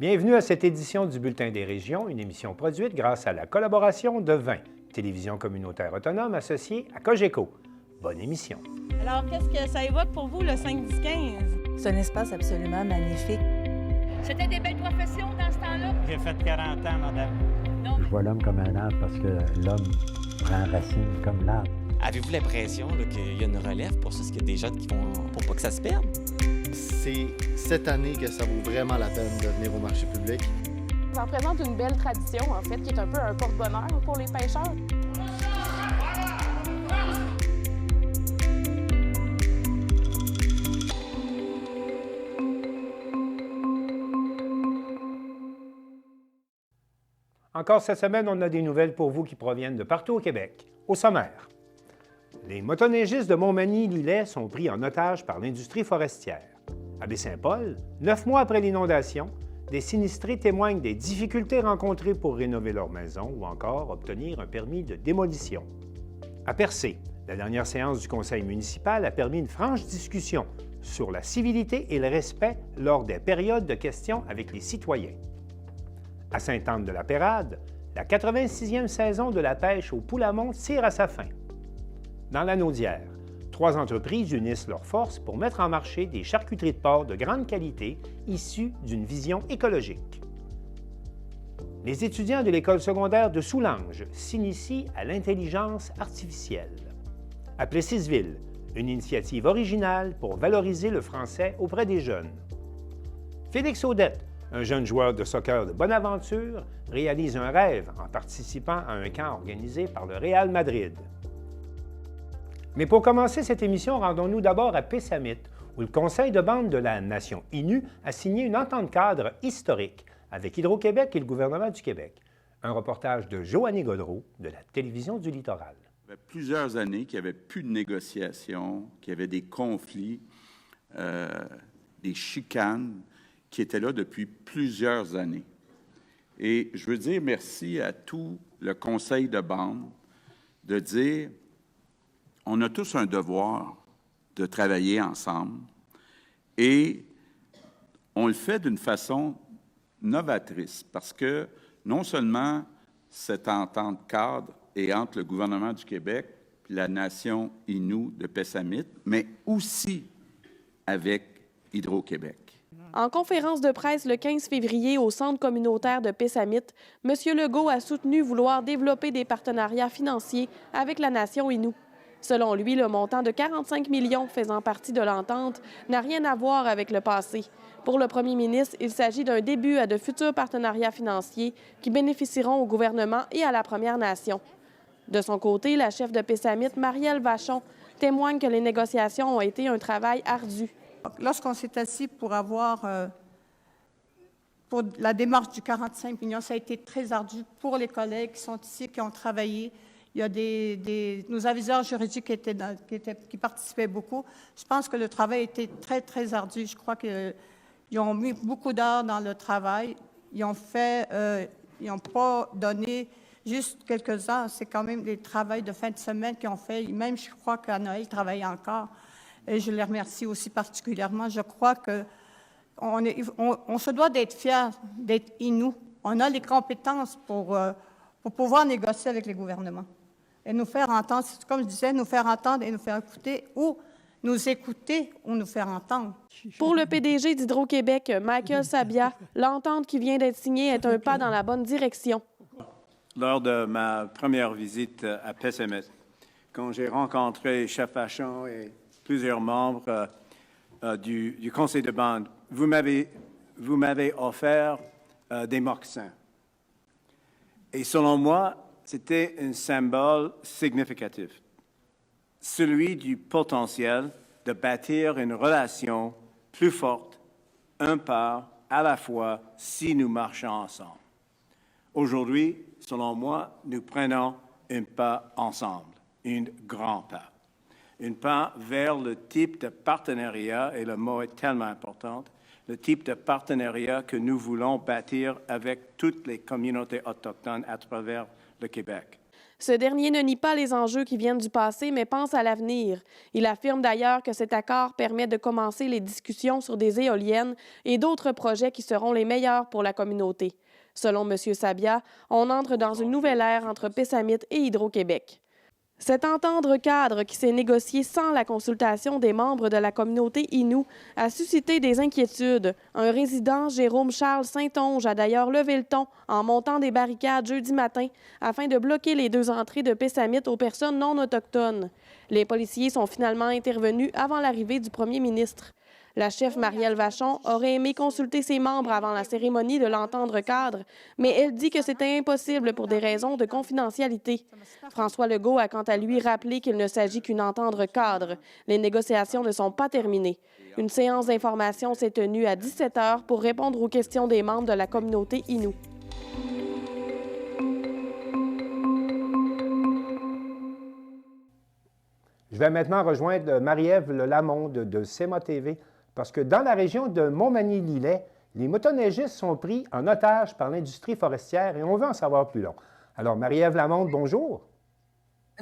Bienvenue à cette édition du Bulletin des régions, une émission produite grâce à la collaboration de 20, télévision communautaire autonome associée à Cogeco. Bonne émission. Alors, qu'est-ce que ça évoque pour vous, le 5-10-15? C'est un espace absolument magnifique. C'était des belles professions dans ce temps-là? J'ai fait 40 ans, madame. Non. Je vois l'homme comme un arbre parce que l'homme prend racine comme l'arbre. Avez-vous l'impression qu'il y a une relève pour ça? Est-ce qu'il y a des gens qui vont pour pas que ça se perde? C'est cette année que ça vaut vraiment la peine de venir au marché public. Ça représente une belle tradition, en fait, qui est un peu un porte-bonheur pour les pêcheurs. Encore cette semaine, on a des nouvelles pour vous qui proviennent de partout au Québec. Au sommaire, les motoneigistes de Montmagny-Lillet sont pris en otage par l'industrie forestière. À Baie-Saint-Paul, 9 mois après l'inondation, des sinistrés témoignent des difficultés rencontrées pour rénover leur maison ou encore obtenir un permis de démolition. À Percé, la dernière séance du conseil municipal a permis une franche discussion sur la civilité et le respect lors des périodes de questions avec les citoyens. À Sainte-Anne-de-la-Pérade, la 86e saison de la pêche au Poulamont tire à sa fin. Dans la Naudière, 3 entreprises unissent leurs forces pour mettre en marché des charcuteries de porc de grande qualité issues d'une vision écologique. Les étudiants de l'école secondaire de Soulanges s'initient à l'intelligence artificielle. À Plessisville, une initiative originale pour valoriser le français auprès des jeunes. Félix Audette, un jeune joueur de soccer de Bonaventure, réalise un rêve en participant à un camp organisé par le Real Madrid. Mais pour commencer cette émission, rendons-nous d'abord à Pessamit, où le conseil de bande de la nation Innu a signé une entente cadre historique avec Hydro-Québec et le gouvernement du Québec. Un reportage de Joanny Godreau de la télévision du Littoral. Ça fait plusieurs années qu'il n'y avait plus de négociations, qu'il y avait des conflits, des chicanes qui étaient là depuis plusieurs années. Et je veux dire merci à tout le conseil de bande de dire on a tous un devoir de travailler ensemble et on le fait d'une façon novatrice parce que non seulement cette entente cadre est entre le gouvernement du Québec et la nation Innu de Pessamit, mais aussi avec Hydro-Québec. En conférence de presse le 15 février au Centre communautaire de Pessamit, M. Legault a soutenu vouloir développer des partenariats financiers avec la nation Innu. Selon lui, le montant de 45 millions faisant partie de l'entente n'a rien à voir avec le passé. Pour le premier ministre, il s'agit d'un début à de futurs partenariats financiers qui bénéficieront au gouvernement et à la Première Nation. De son côté, la chef de Pessamit, Marielle Vachon, témoigne que les négociations ont été un travail ardu. Lorsqu'on s'est assis pour la démarche du 45 millions, ça a été très ardu pour les collègues qui sont ici, qui ont travaillé. Il y a nos aviseurs juridiques qui participaient beaucoup. Je pense que le travail a été très, très ardu. Je crois qu'ils ont mis beaucoup d'heures dans le travail. Ils n'ont pas donné juste quelques heures. C'est quand même des travaux de fin de semaine qu'ils ont fait. Même, je crois qu'à Noël, ils travaillent encore. Et je les remercie aussi particulièrement. Je crois qu'on se doit d'être fiers d'être Innu. On a les compétences pour pouvoir négocier avec les gouvernements et nous faire entendre, comme je disais, nous faire entendre et nous faire écouter ou nous écouter ou nous faire entendre. Pour le PDG d'Hydro-Québec, Michael Sabia, l'entente qui vient d'être signée est un pas dans la bonne direction. Lors de ma première visite à Pessamit, quand j'ai rencontré Chef Vachon et plusieurs membres du conseil de bande, vous m'avez offert des mocassins. Et selon moi, c'était un symbole significatif, celui du potentiel de bâtir une relation plus forte, un pas à la fois, si nous marchons ensemble. Aujourd'hui, selon moi, nous prenons un pas ensemble, un grand pas. Un pas vers le type de partenariat, et le mot est tellement important, le type de partenariat que nous voulons bâtir avec toutes les communautés autochtones à travers le Québec. Ce dernier ne nie pas les enjeux qui viennent du passé, mais pense à l'avenir. Il affirme d'ailleurs que cet accord permet de commencer les discussions sur des éoliennes et d'autres projets qui seront les meilleurs pour la communauté. Selon M. Sabia, on entre dans une nouvelle ère entre Pessamit et Hydro-Québec. Cet entente cadre qui s'est négocié sans la consultation des membres de la communauté Innu a suscité des inquiétudes. Un résident, Jérôme Charles Saint-Onge, a d'ailleurs levé le ton en montant des barricades jeudi matin afin de bloquer les 2 entrées de Pessamit aux personnes non autochtones. Les policiers sont finalement intervenus avant l'arrivée du premier ministre. La chef Marielle Vachon aurait aimé consulter ses membres avant la cérémonie de l'entente cadre, mais elle dit que c'était impossible pour des raisons de confidentialité. François Legault a quant à lui rappelé qu'il ne s'agit qu'une entente cadre. Les négociations ne sont pas terminées. Une séance d'information s'est tenue à 17 h pour répondre aux questions des membres de la communauté Innu. Je vais maintenant rejoindre Marie-Ève Lamonde de CEMA TV, parce que dans la région de Montmagny-Lillet, les motoneigistes sont pris en otage par l'industrie forestière et on veut en savoir plus long. Alors, Marie-Ève Lamonde, bonjour.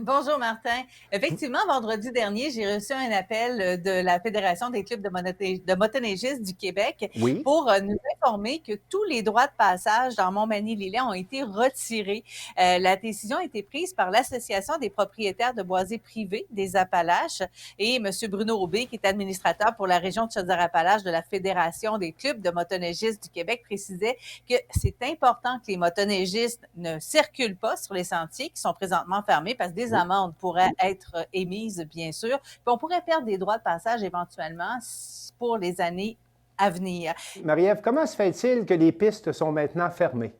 Bonjour Martin. Effectivement, vendredi dernier, j'ai reçu un appel de la Fédération des clubs de motoneigistes du Québec pour nous informer que tous les droits de passage dans Montmagny-Lillet ont été retirés. La décision a été prise par l'Association des propriétaires de boisés privés des Appalaches et M. Bruno Aubé, qui est administrateur pour la région de Chaudière-Appalaches de la Fédération des clubs de motoneigistes du Québec, précisait que c'est important que les motoneigistes ne circulent pas sur les sentiers qui sont présentement fermés parce que des amendes pourraient être émises, bien sûr. Puis on pourrait perdre des droits de passage éventuellement pour les années à venir. Marie-Ève, comment se fait-il que les pistes sont maintenant fermées?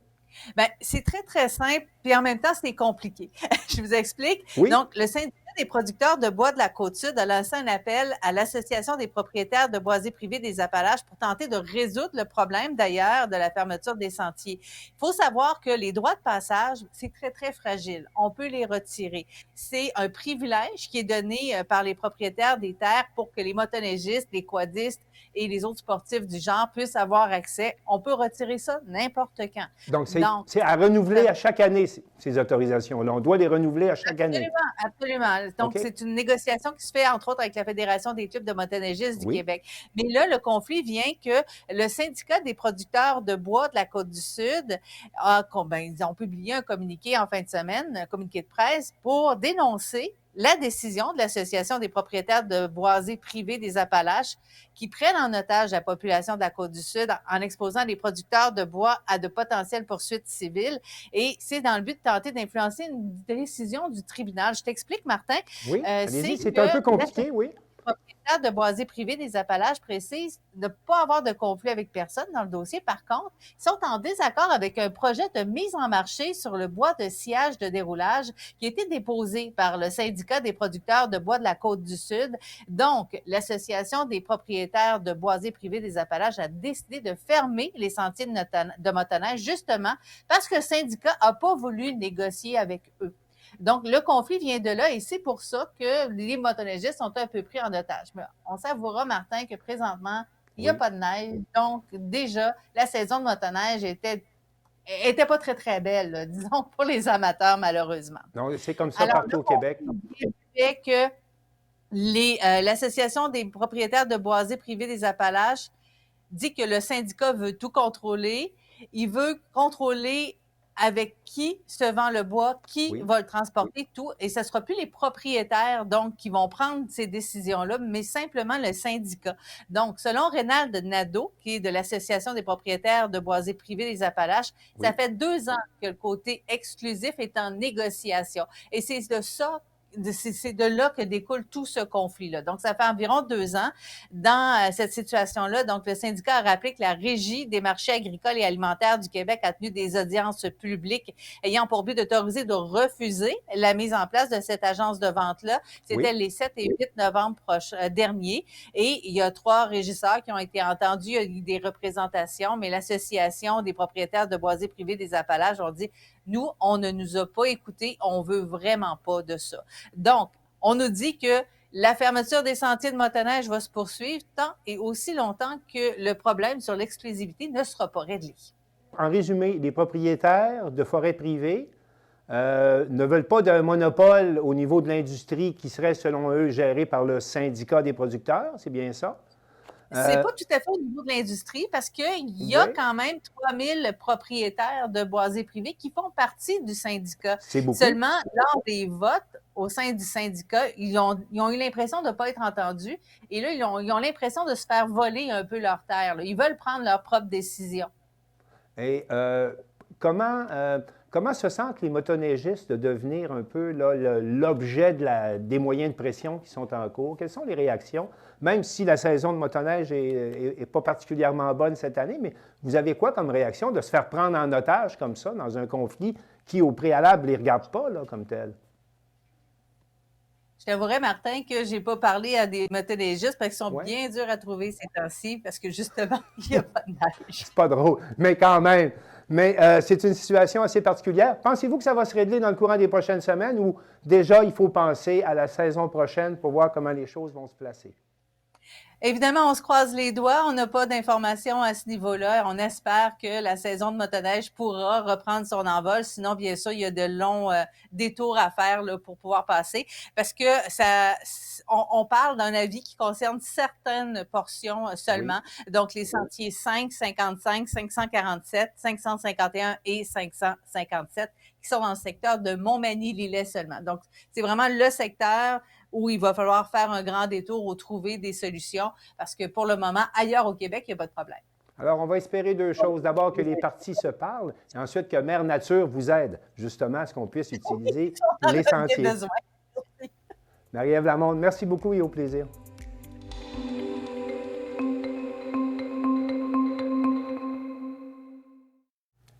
Bien, c'est très, très simple, puis en même temps, c'est compliqué. Je vous explique. Oui. Donc, le syndicat des producteurs de bois de la Côte-Sud a lancé un appel à l'Association des propriétaires de boisés privés des Appalaches pour tenter de résoudre le problème, d'ailleurs, de la fermeture des sentiers. Il faut savoir que les droits de passage, c'est très, très fragile. On peut les retirer. C'est un privilège qui est donné par les propriétaires des terres pour que les motoneigistes, les quadistes et les autres sportifs du genre puissent avoir accès. On peut retirer ça n'importe quand. Donc, c'est à renouveler à chaque année, ces autorisations-là. On doit les renouveler à chaque année. Absolument. Donc, c'est une négociation qui se fait, entre autres, avec la Fédération des clubs de motoneigistes du Québec. Mais là, le conflit vient que le syndicat des producteurs de bois de la Côte-du-Sud ils ont publié un communiqué en fin de semaine, un communiqué de presse, pour dénoncer la décision de l'Association des propriétaires de boisés privés des Appalaches qui prennent en otage la population de la Côte-du-Sud en exposant les producteurs de bois à de potentielles poursuites civiles. Et c'est dans le but de tenter d'influencer une décision du tribunal. Je t'explique, Martin. Oui, c'est un peu compliqué, oui. Les propriétaires de boisés privés des Appalaches précisent ne pas avoir de conflit avec personne dans le dossier. Par contre, ils sont en désaccord avec un projet de mise en marché sur le bois de sciage de déroulage qui a été déposé par le syndicat des producteurs de bois de la Côte-du-Sud. Donc, l'Association des propriétaires de boisés privés des Appalaches a décidé de fermer les sentiers de motoneige justement parce que le syndicat n'a pas voulu négocier avec eux. Donc, le conflit vient de là et c'est pour ça que les motoneigistes sont un peu pris en otage. Mais on s'avouera, Martin, que présentement, il n'y a pas de neige. Donc, déjà, la saison de motoneige était pas très, très belle, là, disons, pour les amateurs, malheureusement. Non, c'est comme ça partout au Québec. Fait que l'Association des propriétaires de boisés privés des Appalaches dit que le syndicat veut tout contrôler. Il veut contrôler avec qui se vend le bois, qui va le transporter, tout. Et ce ne sera plus les propriétaires, donc, qui vont prendre ces décisions-là, mais simplement le syndicat. Donc, selon Rénald Nadeau, qui est de l'Association des propriétaires de boisés privés des Appalaches, ça fait 2 ans que le côté exclusif est en négociation. Et c'est de là que découle tout ce conflit-là. Donc, ça fait environ 2 ans dans cette situation-là. Donc, le syndicat a rappelé que la Régie des marchés agricoles et alimentaires du Québec a tenu des audiences publiques ayant pour but d'autoriser de refuser la mise en place de cette agence de vente-là. C'était les 7 et 8 novembre dernier. Et il y a 3 régisseurs qui ont été entendus. Il y a eu des représentations, mais l'Association des propriétaires de boisés privés des Appalaches ont dit « Nous, on ne nous a pas écoutés, on veut vraiment pas de ça. » Donc, on nous dit que la fermeture des sentiers de motoneige va se poursuivre tant et aussi longtemps que le problème sur l'exclusivité ne sera pas réglé. En résumé, les propriétaires de forêts privées ne veulent pas d'un monopole au niveau de l'industrie qui serait, selon eux, géré par le syndicat des producteurs. C'est bien ça? C'est pas tout à fait au niveau de l'industrie parce qu'il y a quand même 3000 propriétaires de boisés privés qui font partie du syndicat. C'est beaucoup. Seulement, lors des votes au sein du syndicat, ils ont eu l'impression de ne pas être entendus et là, ils ont l'impression de se faire voler un peu leurs terres. Là. Ils veulent prendre leurs propres décisions. Et comment se sentent les motoneigistes de devenir un peu l'objet des moyens de pression qui sont en cours? Quelles sont les réactions? Même si la saison de motoneige n'est pas particulièrement bonne cette année, mais vous avez quoi comme réaction de se faire prendre en otage comme ça dans un conflit qui, au préalable, ne les regarde pas là, comme tel? Je t'avouerais, Martin, que je n'ai pas parlé à des motoneigistes parce qu'ils sont bien durs à trouver ces temps-ci parce que, justement, il n'y a pas de neige. C'est pas drôle, mais quand même. Mais c'est une situation assez particulière. Pensez-vous que ça va se régler dans le courant des prochaines semaines ou déjà il faut penser à la saison prochaine pour voir comment les choses vont se placer? Évidemment, on se croise les doigts. On n'a pas d'informations à ce niveau-là. On espère que la saison de motoneige pourra reprendre son envol. Sinon, bien sûr, il y a de longs détours à faire là, pour pouvoir passer parce que on parle d'un avis qui concerne certaines portions seulement. Oui. Donc, les sentiers 5, 55, 547, 551 et 557 qui sont dans le secteur de Montmagny-Lillet seulement. Donc, c'est vraiment le secteur où il va falloir faire un grand détour ou trouver des solutions parce que pour le moment, ailleurs au Québec, il n'y a pas de problème. Alors, on va espérer deux choses. D'abord, que les partis se parlent et ensuite que Mère Nature vous aide justement à ce qu'on puisse utiliser les sentiers. Marie-Ève Lamonde, merci beaucoup et au plaisir.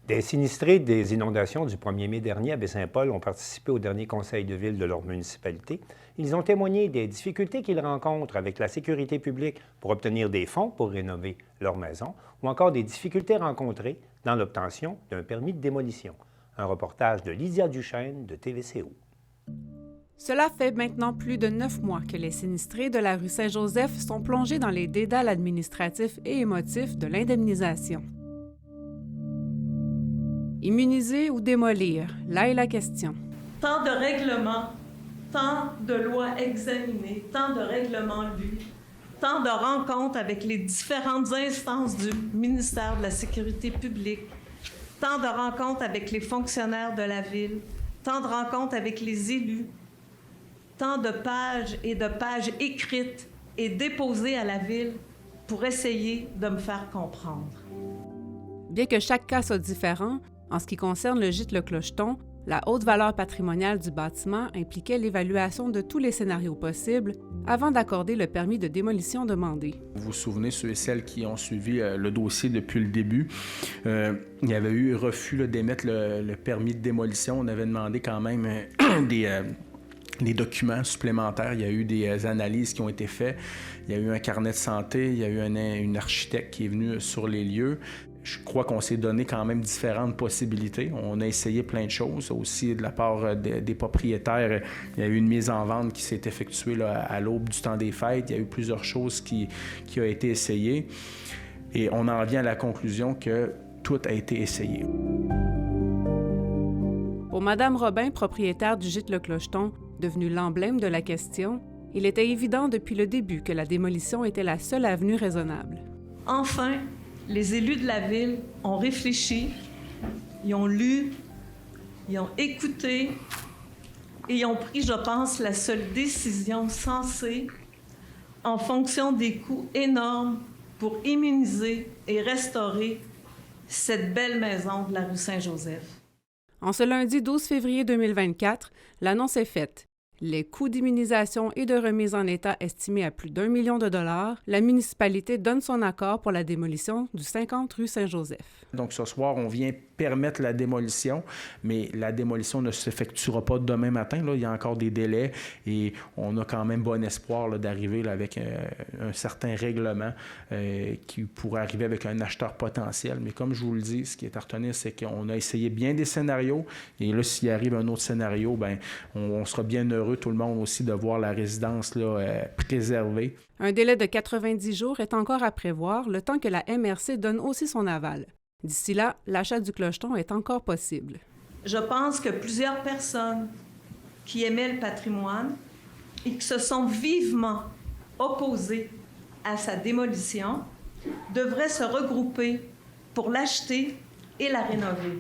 Des sinistrés des inondations du 1er mai dernier à Baie-Saint-Paul ont participé au dernier conseil de ville de leur municipalité. Ils ont témoigné des difficultés qu'ils rencontrent avec la sécurité publique pour obtenir des fonds pour rénover leur maison ou encore des difficultés rencontrées dans l'obtention d'un permis de démolition. Un reportage de Lydia Duchesne de TVCO. Cela fait maintenant plus de 9 mois que les sinistrés de la rue Saint-Joseph sont plongés dans les dédales administratifs et émotifs de l'indemnisation. Immuniser ou démolir, là est la question. Tant de règlements, tant de lois examinées, tant de règlements lus, tant de rencontres avec les différentes instances du ministère de la Sécurité publique, tant de rencontres avec les fonctionnaires de la ville, tant de rencontres avec les élus, tant de pages écrites et déposées à la ville pour essayer de me faire comprendre. Bien que chaque cas soit différent, en ce qui concerne le gîte Le Clocheton, la haute valeur patrimoniale du bâtiment impliquait l'évaluation de tous les scénarios possibles avant d'accorder le permis de démolition demandé. Vous vous souvenez, ceux et celles qui ont suivi le dossier depuis le début, il y avait eu refus d'émettre le permis de démolition. On avait demandé quand même des documents supplémentaires. Il y a eu des analyses qui ont été faites. Il y a eu un carnet de santé. Il y a eu une architecte qui est venue sur les lieux. Je crois qu'on s'est donné quand même différentes possibilités. On a essayé plein de choses. Aussi, de la part des propriétaires, il y a eu une mise en vente qui s'est effectuée là, à l'aube du temps des fêtes. Il y a eu plusieurs choses qui ont été essayées. Et on en vient à la conclusion que tout a été essayé. Pour Mme Robin, propriétaire du gîte Le Clocheton, devenu l'emblème de la question, il était évident depuis le début que la démolition était la seule avenue raisonnable. Enfin, les élus de la ville ont réfléchi, ils ont lu, ils ont écouté et ils ont pris, je pense, la seule décision sensée en fonction des coûts énormes pour immuniser et restaurer cette belle maison de la rue Saint-Joseph. En ce lundi 12 février 2024, l'annonce est faite. Les coûts d'immunisation et de remise en état estimés à plus d'1 million de dollars, la municipalité donne son accord pour la démolition du 50 rue Saint-Joseph. Donc ce soir, on vient permettre la démolition, mais la démolition ne s'effectuera pas demain matin. Là. Il y a encore des délais et on a quand même bon espoir là, d'arriver là, avec un certain règlement qui pourrait arriver avec un acheteur potentiel. Mais comme je vous le dis, ce qui est à retenir, c'est qu'on a essayé bien des scénarios et là, s'il arrive un autre scénario, bien, on sera bien heureux, tout le monde aussi, de voir la résidence là, préservée. Un délai de 90 jours est encore à prévoir, le temps que la MRC donne aussi son aval. D'ici là, l'achat du clocheton est encore possible. je pense que plusieurs personnes qui aimaient le patrimoine et qui se sont vivement opposées à sa démolition devraient se regrouper pour l'acheter et la rénover.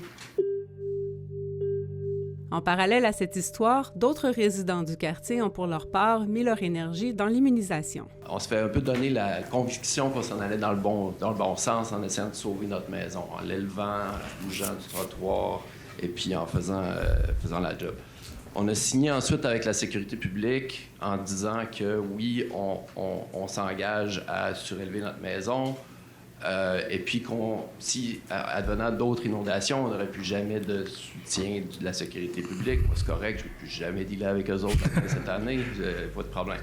En parallèle à cette histoire, d'autres résidents du quartier ont pour leur part mis leur énergie dans l'immunisation. On se fait un peu donner la conviction qu'on s'en allait dans le bon sens en essayant de sauver notre maison, en l'élevant, en bougeant du trottoir et puis en faisant la job. On a signé ensuite avec la sécurité publique en disant que oui, on s'engage à surélever notre maison, et puis si, advenant d'autres inondations, on n'aurait plus jamais de soutien de la sécurité publique. Moi, c'est correct, je ne vais plus jamais dealer avec eux autres cette année, pas de problème.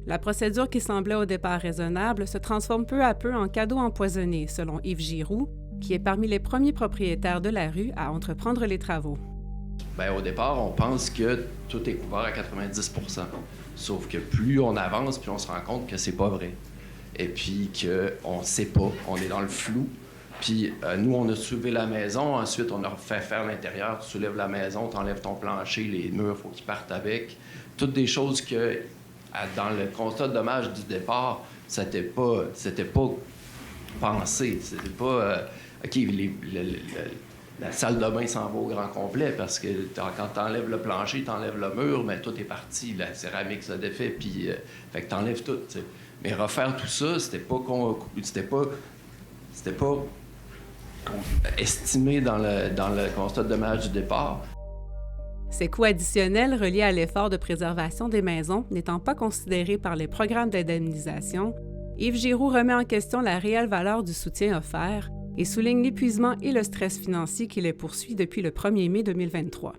La procédure qui semblait au départ raisonnable se transforme peu à peu en cadeau empoisonné, selon Yves Giroux, qui est parmi les premiers propriétaires de la rue à entreprendre les travaux. Bien, au départ, on pense que tout est couvert à 90 %. Sauf que plus on avance, plus on se rend compte que c'est pas vrai. Et puis qu'on ne sait pas, on est dans le flou. Puis nous, on a soulevé la maison, ensuite on a fait faire l'intérieur, tu soulèves la maison, tu enlèves ton plancher, les murs, il faut qu'ils partent avec. Toutes des choses que, dans le constat de dommages du départ, c'était pas pensé. C'était pas, OK, la salle de bain s'en va au grand complet parce que quand tu enlèves le plancher, tu enlèves le mur, mais tout est parti, la céramique se défait, puis fait que tu enlèves tout, t'sais. Mais refaire tout ça, c'était pas estimé dans le constat de dommages du départ. Ces coûts additionnels reliés à l'effort de préservation des maisons n'étant pas considérés par les programmes d'indemnisation, Yves Giroux remet en question la réelle valeur du soutien offert et souligne l'épuisement et le stress financier qui les poursuit depuis le 1er mai 2023.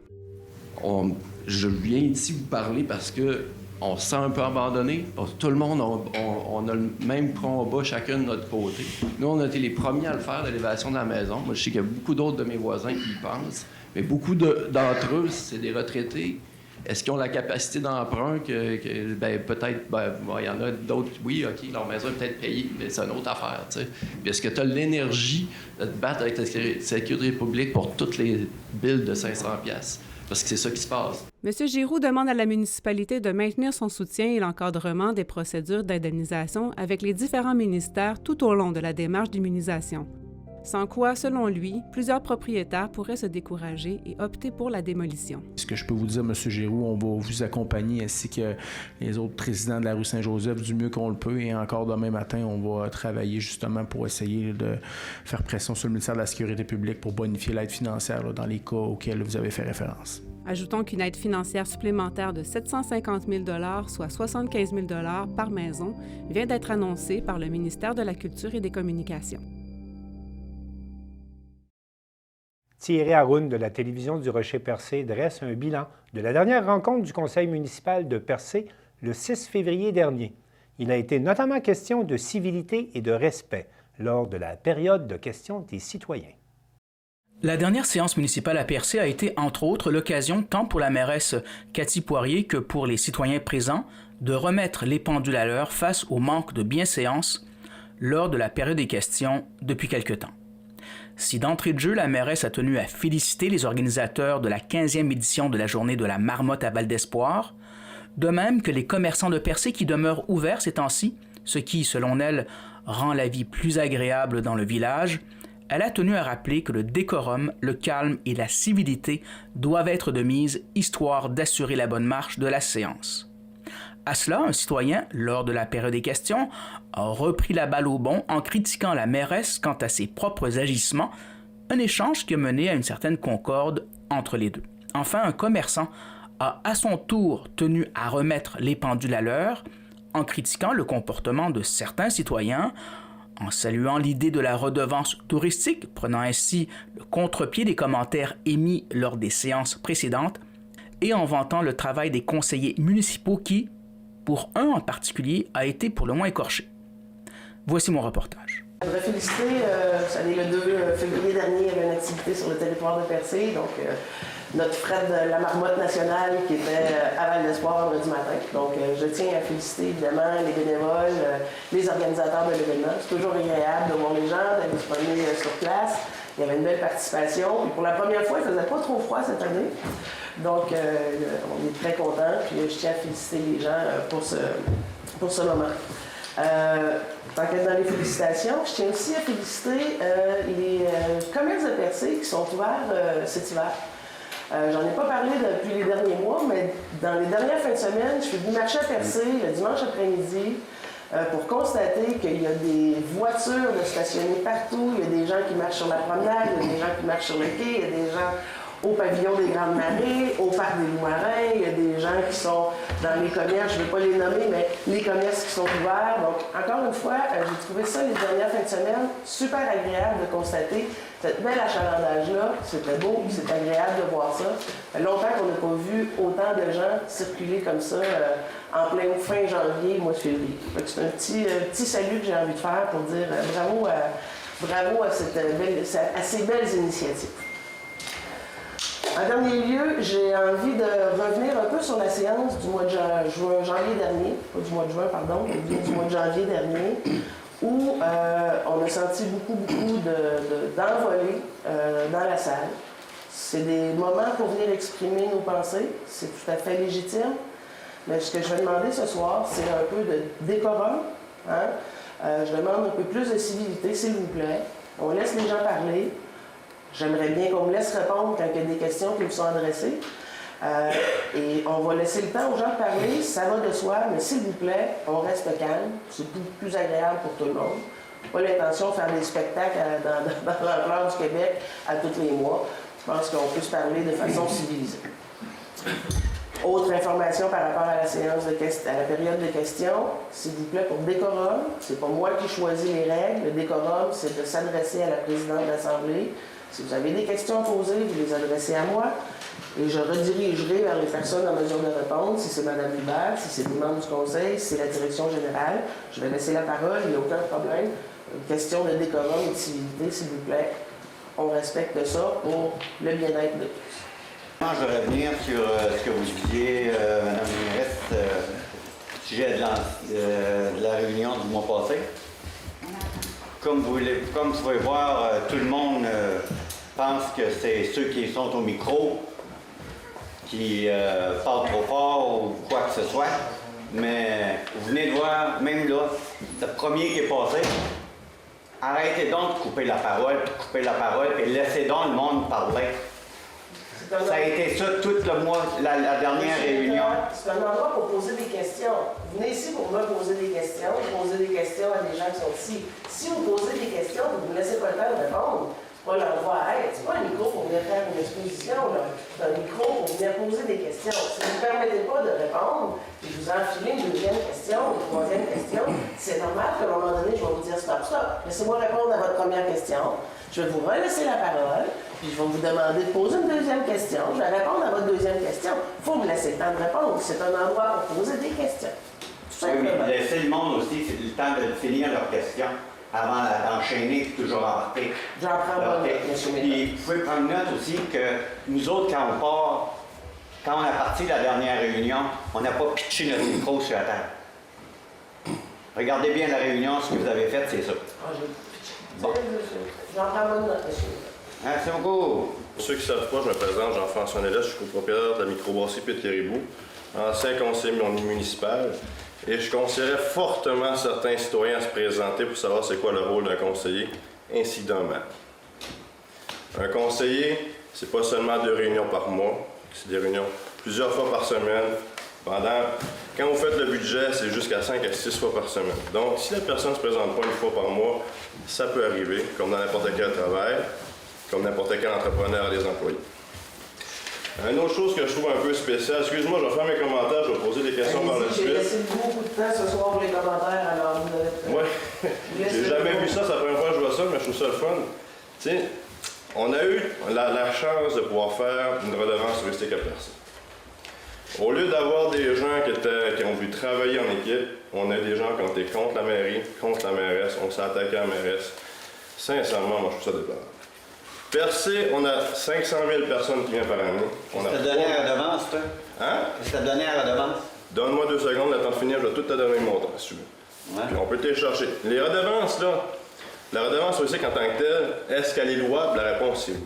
Je viens ici vous parler parce que on se sent un peu abandonné. Tout le monde, on a le même combat chacun de notre côté. Nous, on a été les premiers à le faire, l'élévation de la maison. Moi, je sais qu'il y a beaucoup d'autres de mes voisins qui y pensent, mais beaucoup d'entre eux, c'est des retraités. Est-ce qu'ils ont la capacité d'emprunt peut-être, il y en a d'autres, oui, OK, leur maison est peut-être payée, mais c'est une autre affaire, tu sais. Puis est-ce que tu as l'énergie de te battre avec la sécurité publique pour toutes les billes de 500$? Parce que c'est ça qui se passe. M. Giroux demande à la municipalité de maintenir son soutien et l'encadrement des procédures d'indemnisation avec les différents ministères tout au long de la démarche d'immunisation. Sans quoi, selon lui, plusieurs propriétaires pourraient se décourager et opter pour la démolition. Ce que je peux vous dire, M. Giroux, on va vous accompagner ainsi que les autres présidents de la rue Saint-Joseph du mieux qu'on le peut. Et encore demain matin, on va travailler justement pour essayer de faire pression sur le ministère de la Sécurité publique pour bonifier l'aide financière là, dans les cas auxquels vous avez fait référence. Ajoutons qu'une aide financière supplémentaire de 750 000 $, soit 75 000 $ par maison, vient d'être annoncée par le ministère de la Culture et des Communications. Thierry Haroun de la télévision du Rocher-Percé dresse un bilan de la dernière rencontre du conseil municipal de Percé le 6 février dernier. Il a été notamment question de civilité et de respect lors de la période de questions des citoyens. La dernière séance municipale à Percé a été, entre autres, l'occasion tant pour la mairesse Cathy Poirier que pour les citoyens présents de remettre les pendules à l'heure face au manque de bienséance lors de la période des questions depuis quelque temps. Si d'entrée de jeu, la mairesse a tenu à féliciter les organisateurs de la 15e édition de la Journée de la Marmotte à Val d'Espoir, de même que les commerçants de Percé qui demeurent ouverts ces temps-ci, ce qui, selon elle, rend la vie plus agréable dans le village, elle a tenu à rappeler que le décorum, le calme et la civilité doivent être de mise, histoire d'assurer la bonne marche de la séance. À cela, un citoyen, lors de la période des questions, a repris la balle au bond en critiquant la mairesse quant à ses propres agissements, un échange qui a mené à une certaine concorde entre les deux. Enfin, un commerçant a à son tour tenu à remettre les pendules à l'heure en critiquant le comportement de certains citoyens, en saluant l'idée de la redevance touristique, prenant ainsi le contre-pied des commentaires émis lors des séances précédentes, et en vantant le travail des conseillers municipaux qui, pour un en particulier, a été pour le moins écorché. Voici mon reportage. Je voudrais féliciter, vous savez, le 2 février dernier, il y avait une activité sur le territoire de Percé, donc notre Fred de la Marmotte nationale qui était à Val-d'Espoir vendredi matin. Donc, je tiens à féliciter évidemment les bénévoles, les organisateurs de l'événement. C'est toujours agréable de voir les gens, d'être disponibles sur place. Il y avait une belle participation. Et pour la première fois, il ne faisait pas trop froid cette année. Donc, on est très contents. Puis, je tiens à féliciter les gens pour ce moment. Tant qu'être dans les félicitations, je tiens aussi à féliciter les commerces de Percé qui sont ouverts cet hiver. J'en ai pas parlé depuis les derniers mois, mais dans les dernières fins de semaine, je fais du marché à Percé le dimanche après-midi pour constater qu'il y a des voitures de stationnées partout, il y a des gens qui marchent sur la promenade, il y a des gens qui marchent sur le quai, il y a des gens au pavillon des Grandes Marées, au parc des Loups-Marins, il y a des gens qui sont dans les commerces, je ne vais pas les nommer, mais les commerces qui sont ouverts. Donc, encore une fois, j'ai trouvé ça les dernières fins de semaine super agréable de constater cette belle achalandage-là. C'était beau, c'est agréable de voir ça. Ça fait longtemps qu'on n'a pas vu autant de gens circuler comme ça en plein fin janvier, mois de février. C'est un petit salut que j'ai envie de faire pour dire bravo à ces belles initiatives. En dernier lieu, j'ai envie de revenir un peu sur la séance du mois de janvier dernier, pas du mois de juin, pardon, du mois de janvier dernier, où on a senti beaucoup d'envolées dans la salle. C'est des moments pour venir exprimer nos pensées, c'est tout à fait légitime, mais ce que je vais demander ce soir, c'est un peu de décorum. Hein? Je demande un peu plus de civilité, s'il vous plaît. On laisse les gens parler. J'aimerais bien qu'on me laisse répondre quand il y a des questions qui me sont adressées. Et on va laisser le temps aux gens de parler, ça va de soi, mais s'il vous plaît, on reste calme. C'est plus agréable pour tout le monde. Pas l'intention de faire des spectacles dans l'ampleur du Québec à tous les mois. Je pense qu'on peut se parler de façon civilisée. Autre information par rapport à la séance à la période de questions, s'il vous plaît, pour décorum, c'est pas moi qui choisis les règles. Le décorum, c'est de s'adresser à la présidente de l'Assemblée. Si vous avez des questions à poser, vous les adressez à moi et je redirigerai vers les personnes en mesure de répondre, si c'est Mme Hubert, si c'est des membres du Conseil, si c'est la direction générale. Je vais laisser la parole, il n'y a aucun problème. Une question de décorum et de civilité, s'il vous plaît. On respecte ça pour le bien-être de tous. Je vais revenir sur ce que vous disiez, Mme la mairesse, au sujet de la réunion du mois passé. Comme vous pouvez voir, tout le monde pense que c'est ceux qui sont au micro qui parlent trop fort ou quoi que ce soit. Mais vous venez de voir, même là, le premier qui est passé, arrêtez donc de couper la parole et laissez donc le monde parler. Ça a été ça tout le mois, la dernière réunion. C'est un endroit pour poser des questions. Vous venez ici pour me poser des questions, poser des questions à des gens qui sont ici. Si vous posez des questions, vous ne me laissez pas le temps de répondre. C'est pas l'endroit à être. C'est pas un micro pour venir faire une exposition. C'est un micro pour venir poser des questions. Si vous ne me permettez pas de répondre, et vous enfilez une deuxième question, une troisième question, c'est normal qu'à un moment donné, je vais vous dire stop. Laissez-moi répondre à votre première question. Je vais vous relaisser la parole. Puis je vais vous demander de poser une deuxième question. Je vais répondre à votre deuxième question. Il faut me laisser le temps de répondre. C'est un endroit pour poser des questions. Oui, laissez le monde aussi le temps de finir leurs questions avant d'enchaîner et toujours embarquer. J'en prends bonne note, M. Méthode. Puis vous pouvez prendre note aussi que nous autres, quand on a parti de la dernière réunion, on n'a pas pitché notre micro sur la table. Regardez bien la réunion, ce que vous avez fait, c'est ça. Bon. J'en prends bonne note, M. Merci beaucoup. Pour ceux qui ne savent pas, je me présente Jean-François Nélès, je suis copropriétaire de la microbrasserie Pit-Caribou, ancien conseiller municipal, et je conseillerais fortement certains citoyens à se présenter pour savoir c'est quoi le rôle d'un conseiller, ainsi d'un maire. Un conseiller, c'est pas seulement 2 réunions par mois, c'est des réunions plusieurs fois par semaine. Quand vous faites le budget, c'est jusqu'à 5 à 6 fois par semaine. Donc, si la personne ne se présente pas une fois par mois, ça peut arriver, comme dans n'importe quel travail, comme n'importe quel entrepreneur a des employés. Une autre chose que je trouve un peu spéciale, excuse-moi, je vais faire mes commentaires, je vais poser des questions par la suite. J'ai laissé beaucoup de temps ce soir pour les commentaires, alors vous avez... Oui, j'ai jamais vu ça, c'est la première fois que je vois ça, mais je trouve ça le fun. Tu sais, on a eu la chance de pouvoir faire une redevance touristique à Percé. Au lieu d'avoir des gens qui ont voulu travailler en équipe, on a des gens qui ont été contre la mairie, contre la mairesse, on s'est attaqué à la mairesse. Sincèrement, moi je trouve ça déplorable. Percé, on a 500 000 personnes qui viennent par année. Est-ce que tu as donné à la redevance, toi? Hein? Est-ce que tu as donné à la redevance? Donne-moi 2 secondes, le temps de finir, je vais tout te donner le montant, si tu veux. Puis on peut te les chercher. Les redevances, là, la redevance aussi en tant que telle, est-ce qu'elle est louable? La réponse est oui.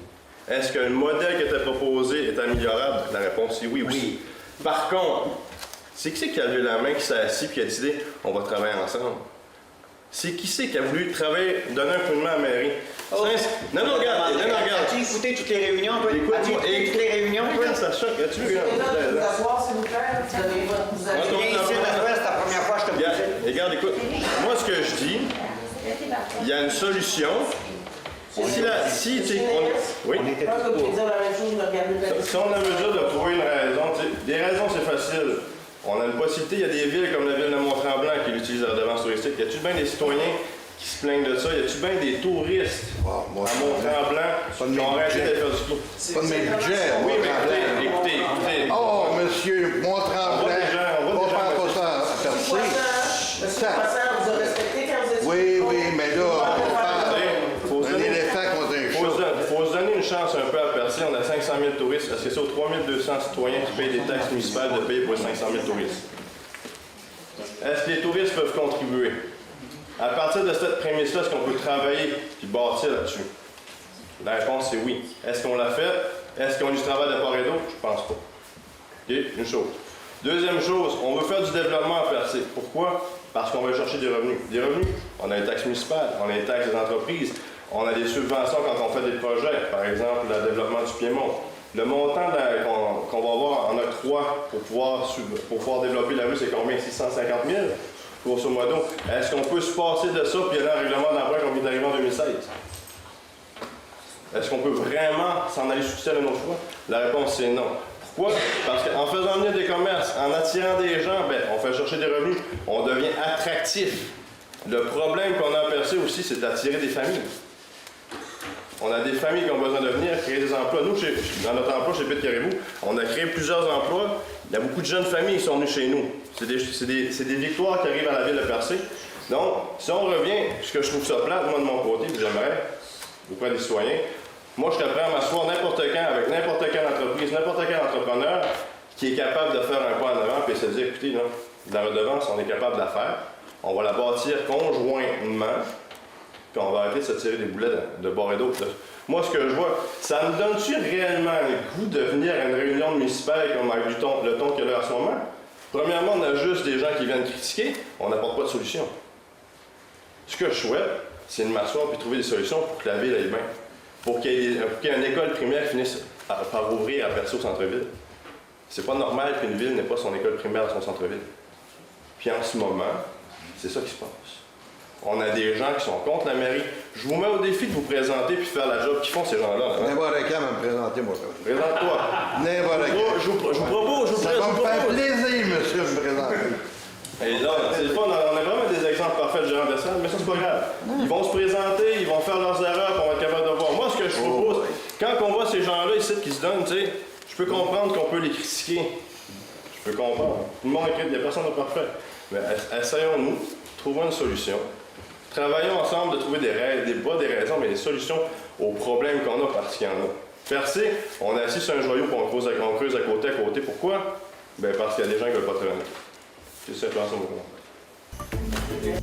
Est-ce que le modèle qui était proposé est améliorable? La réponse est oui aussi. Par contre, c'est qui a levé la main, qui s'est assis et qui a décidé on va travailler ensemble? C'est qui a voulu travailler, donner un coup de main à la mairie? Non, regarde. As-tu écouté toutes les réunions, toi? As-tu écouté toutes les réunions, toi? Ça choque, as-tu vu? Vous asseoir, s'il vous plaît. Vous avez viens ici à c'est la première fois que je te pose. Regarde, écoute, moi ce que je dis, il y a une solution. Oui, on était si on a mesure de trouver une raison, des raisons c'est facile. On a une possibilité, il y a des villes comme la ville de Mont-Tremblant qui utilisent la redevance touristique. Y a-tu bien des citoyens qui se plaignent de ça? Y a-tu bien des touristes à Mont-Tremblant qui ont arrêté de faire du ski? C'est pas de mes budgets. Oui, mais écoutez. Oh, monsieur Mont-Tremblant, on va faire pas ça à Percé. Monsieur Passant, vous avez respecté quand vous êtes... Oui, mais là, on va faire un éléphant contre un chat. Faut se donner une chance un peu à Percé. On a 500 000 touristes. Est-ce que c'est aux 3 200 citoyens qui payent des taxes municipales de payer pour les 500 000 touristes? Est-ce que les touristes peuvent contribuer? À partir de cette prémisse-là, est-ce qu'on peut travailler et bâtir là-dessus? La réponse, c'est oui. Est-ce qu'on l'a fait? Est-ce qu'on a du travail de part et d'autre? Je pense pas. OK? Une chose. Deuxième chose, on veut faire du développement à Percé. Pourquoi? Parce qu'on veut chercher des revenus. Des revenus, on a les taxes municipales, on a les taxes des entreprises, on a des subventions quand on fait des projets, par exemple le développement du Piémont. Le montant qu'on va avoir en octroi pour pouvoir développer la rue, c'est combien? 650 000, grosso modo. Est-ce qu'on peut se passer de ça puis aller à un règlement d'emprunt qu'on vient d'arriver en 2016? Est-ce qu'on peut vraiment s'en aller sous ciel une autre fois? La réponse, c'est non. Pourquoi? Parce qu'en faisant venir des commerces, en attirant des gens, on fait chercher des revenus, on devient attractif. Le problème qu'on a à Percé aussi, c'est d'attirer des familles. On a des familles qui ont besoin de venir créer des emplois. Nous, dans notre emploi chez Pitt-Caribou, on a créé plusieurs emplois. Il y a beaucoup de jeunes familles qui sont venues chez nous. C'est des victoires qui arrivent à la ville de Percé. Donc, si on revient, ce que je trouve ça plate, moi de mon côté, puis j'aimerais, auprès des citoyens, moi je serais prêt à m'asseoir n'importe quand avec n'importe quelle entreprise, n'importe quel entrepreneur qui est capable de faire un pas en avant puis se dire, écoutez, non, la redevance, on est capable de la faire. On va la bâtir conjointement. Puis on va arrêter de se tirer des boulets de bord et d'autre. Moi, ce que je vois, ça me donne-tu réellement le goût de venir à une réunion municipale comme avec le ton qu'il y a là en ce moment? Premièrement, on a juste des gens qui viennent critiquer, on n'apporte pas de solution. Ce que je souhaite, c'est de m'asseoir et trouver des solutions pour que la ville aille bien. Pour qu'il y ait une école primaire qui finisse par ouvrir à Percé au centre-ville. C'est pas normal qu'une ville n'ait pas son école primaire dans son centre-ville. Puis en ce moment, c'est ça qui se passe. On a des gens qui sont contre la mairie. Je vous mets au défi de vous présenter puis faire la job qu'ils font, ces gens-là. N'importe quand me présenter, moi. Présente-toi. N'importe quand. Je vous propose. Ça va me faire plaisir, monsieur, de me présenter. Et là, c'est le fun. On a vraiment des exemples parfaits de gérants d'Estade, mais ça, c'est pas grave. Ils vont se présenter, ils vont faire leurs erreurs, puis on va être capable de voir. Moi, ce que je propose, quand on voit ces gens-là ici qui se donnent, tu sais, je peux comprendre qu'on peut les critiquer. Je peux comprendre. Tout le monde est critique, il n'y a personne de parfait. Mais essayons-nous, trouvons une solution. Travaillons ensemble de trouver pas des raisons, mais des solutions aux problèmes qu'on a parce qu'il y en a. Percé, on est assis sur un joyau et on creuse à côté. Pourquoi? Parce qu'il y a des gens qui ne veulent pas travailler. C'est simplement ça mon commentaire.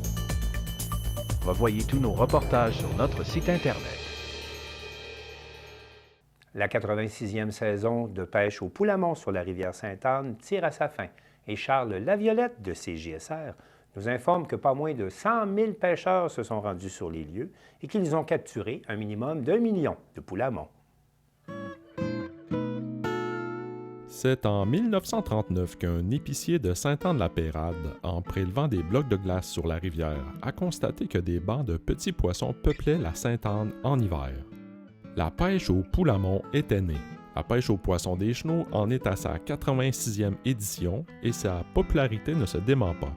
Revoyez tous nos reportages sur notre site Internet. La 86e saison de pêche au Poulamont sur la rivière Sainte-Anne tire à sa fin et Charles Laviolette de CJSR nous informe que pas moins de 100 000 pêcheurs se sont rendus sur les lieux et qu'ils ont capturé un minimum d'1 million de poulamons. C'est en 1939 qu'un épicier de Saint-Anne-de-la-Pérade, en prélevant des blocs de glace sur la rivière, a constaté que des bancs de petits poissons peuplaient la Sainte-Anne en hiver. La pêche au poulamont était née. La pêche aux poissons des chenaux en est à sa 86e édition et sa popularité ne se dément pas.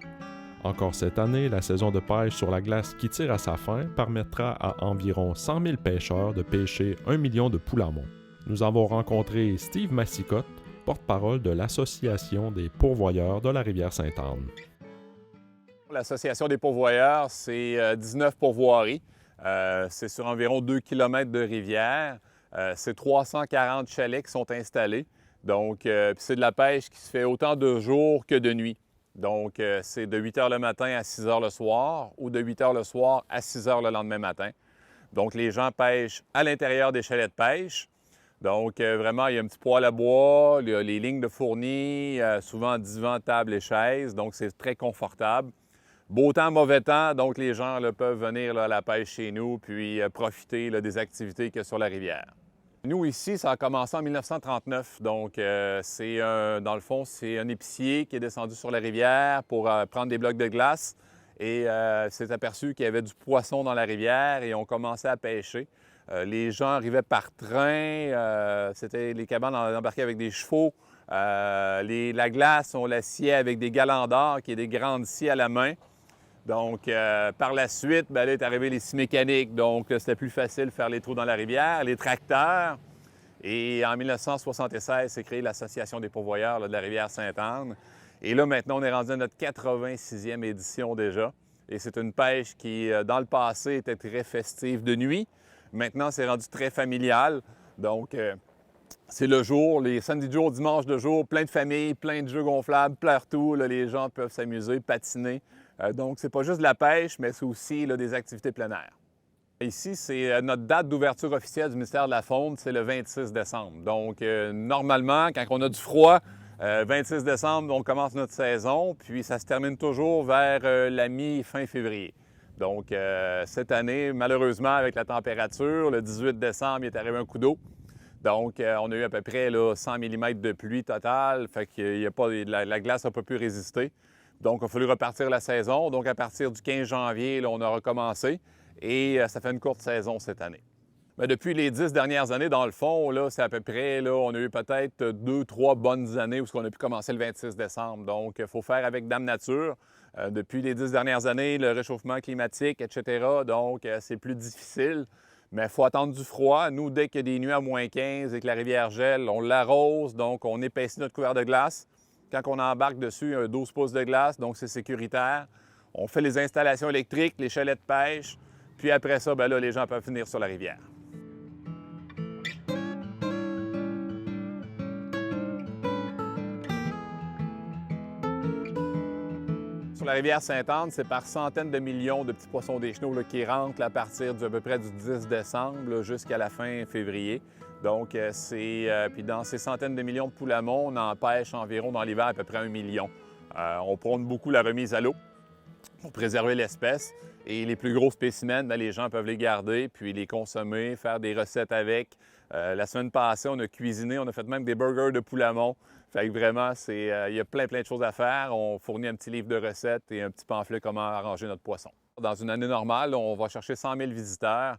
Encore cette année, la saison de pêche sur la glace qui tire à sa fin permettra à environ 100 000 pêcheurs de pêcher 1 million de poulamons. Nous avons rencontré Steve Massicotte, porte-parole de l'Association des pourvoyeurs de la rivière Sainte-Anne. L'Association des pourvoyeurs, c'est 19 pourvoiries. C'est sur environ 2 km de rivière. C'est 340 chalets qui sont installés. Donc, c'est de la pêche qui se fait autant de jour que de nuit. Donc, c'est de 8 h le matin à 6 h le soir ou de 8 h le soir à 6 h le lendemain matin. Donc, les gens pêchent à l'intérieur des chalets de pêche. Donc, vraiment, il y a un petit poêle à bois, il y a les lignes de fournis, souvent divan, table et chaises. Donc, c'est très confortable. Beau temps, mauvais temps, donc les gens là, peuvent venir là, à la pêche chez nous puis profiter là, des activités qu'il y a sur la rivière. Nous, ici, ça a commencé en 1939. Donc, dans le fond, c'est un épicier qui est descendu sur la rivière pour prendre des blocs de glace et s'est aperçu qu'il y avait du poisson dans la rivière et on commençait à pêcher. Les gens arrivaient par train, c'était les cabanes embarquées avec des chevaux. La glace, on la sciait avec des galandars, qui est des grandes scies à la main. Donc, par la suite, là est arrivé les scies mécaniques. Donc, c'était plus facile de faire les trous dans la rivière, les tracteurs. Et en 1976, s'est créée l'Association des pourvoyeurs là, de la rivière Sainte-Anne. Et là, maintenant, on est rendu à notre 86e édition déjà. Et c'est une pêche qui, dans le passé, était très festive de nuit. Maintenant, c'est rendu très familial. Donc, c'est le jour, les samedis de jour, dimanche de jour, plein de familles, plein de jeux gonflables, partout. Là, les gens peuvent s'amuser, patiner. Donc, c'est pas juste de la pêche, mais c'est aussi là, des activités plein air. Ici, c'est notre date d'ouverture officielle du ministère de la Faune, c'est le 26 décembre. Donc, normalement, quand on a du froid, 26 décembre, on commence notre saison, puis ça se termine toujours vers la mi-fin février. Donc, cette année, malheureusement, avec la température, le 18 décembre, il est arrivé un coup d'eau. Donc, on a eu à peu près là, 100 mm de pluie totale, fait que la glace n'a pas pu résister. Donc, il a fallu repartir la saison. Donc, à partir du 15 janvier, là, on a recommencé et ça fait une courte saison cette année. Mais depuis les 10 dernières années, dans le fond, là, c'est à peu près, là, on a eu peut-être 2-3 bonnes années où on a pu commencer le 26 décembre. Donc, il faut faire avec Dame Nature. Depuis les 10 dernières années, le réchauffement climatique, etc., donc c'est plus difficile. Mais il faut attendre du froid. Nous, dès qu'il y a des nuits à moins 15 et que la rivière gèle, on l'arrose, donc on épaissit notre couvert de glace. Quand on embarque dessus, un 12 pouces de glace, donc c'est sécuritaire. On fait les installations électriques, les chalets de pêche, puis après ça, là, les gens peuvent venir sur la rivière. Sur la rivière Sainte-Anne, c'est par centaines de millions de petits poissons des chenaux là, qui rentrent à partir à peu près du 10 décembre jusqu'à la fin février. Donc, puis dans ces centaines de millions de poulamons, on en pêche environ dans l'hiver à peu près 1 million. On prône beaucoup la remise à l'eau pour préserver l'espèce. Et les plus gros spécimens, les gens peuvent les garder, puis les consommer, faire des recettes avec. La semaine passée, on a cuisiné, on a fait même des burgers de poulamon. Fait que vraiment, il y a plein de choses à faire. On fournit un petit livre de recettes et un petit pamphlet comment arranger notre poisson. Dans une année normale, on va chercher 100 000 visiteurs.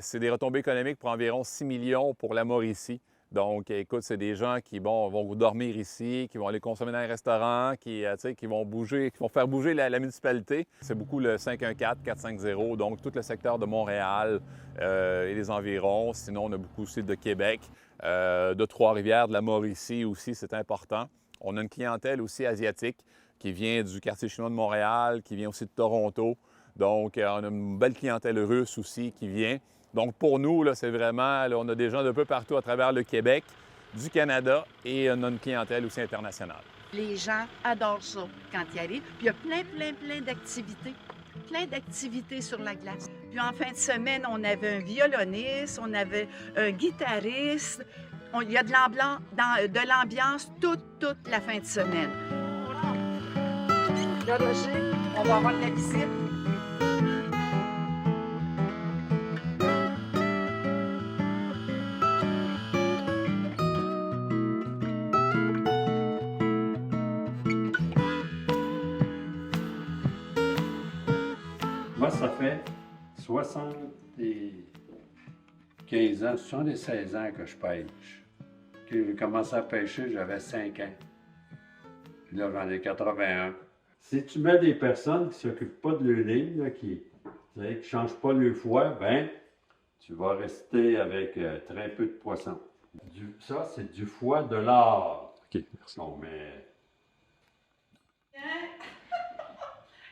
C'est des retombées économiques pour environ 6 millions pour la Mauricie. Donc, écoute, c'est des gens qui vont dormir ici, qui vont aller consommer dans les restaurants, qui vont bouger, qui vont faire bouger la municipalité. C'est beaucoup le 514-450, donc tout le secteur de Montréal et les environs. Sinon, on a beaucoup aussi de Québec, de Trois-Rivières, de la Mauricie aussi, c'est important. On a une clientèle aussi asiatique qui vient du quartier chinois de Montréal, qui vient aussi de Toronto. Donc, on a une belle clientèle russe aussi qui vient. Donc, pour nous, c'est vraiment, on a des gens de peu partout à travers le Québec, du Canada et on a une clientèle aussi internationale. Les gens adorent ça quand ils arrivent. Puis il y a plein d'activités. Plein d'activités sur la glace. Puis en fin de semaine, on avait un violoniste, on avait un guitariste. Il y a de l'ambiance toute la fin de semaine. Là, Roger, on va avoir de la visite. Moi, ça fait 76 ans que je pêche. Quand j'ai commencé à pêcher, j'avais 5 ans. Puis là, j'en ai 81. Si tu mets des personnes qui ne s'occupent pas de leur ligne, là, qui ne changent pas leur foie, ben, tu vas rester avec très peu de poissons. Ça, c'est du foie de l'art. OK, merci. Non, mais...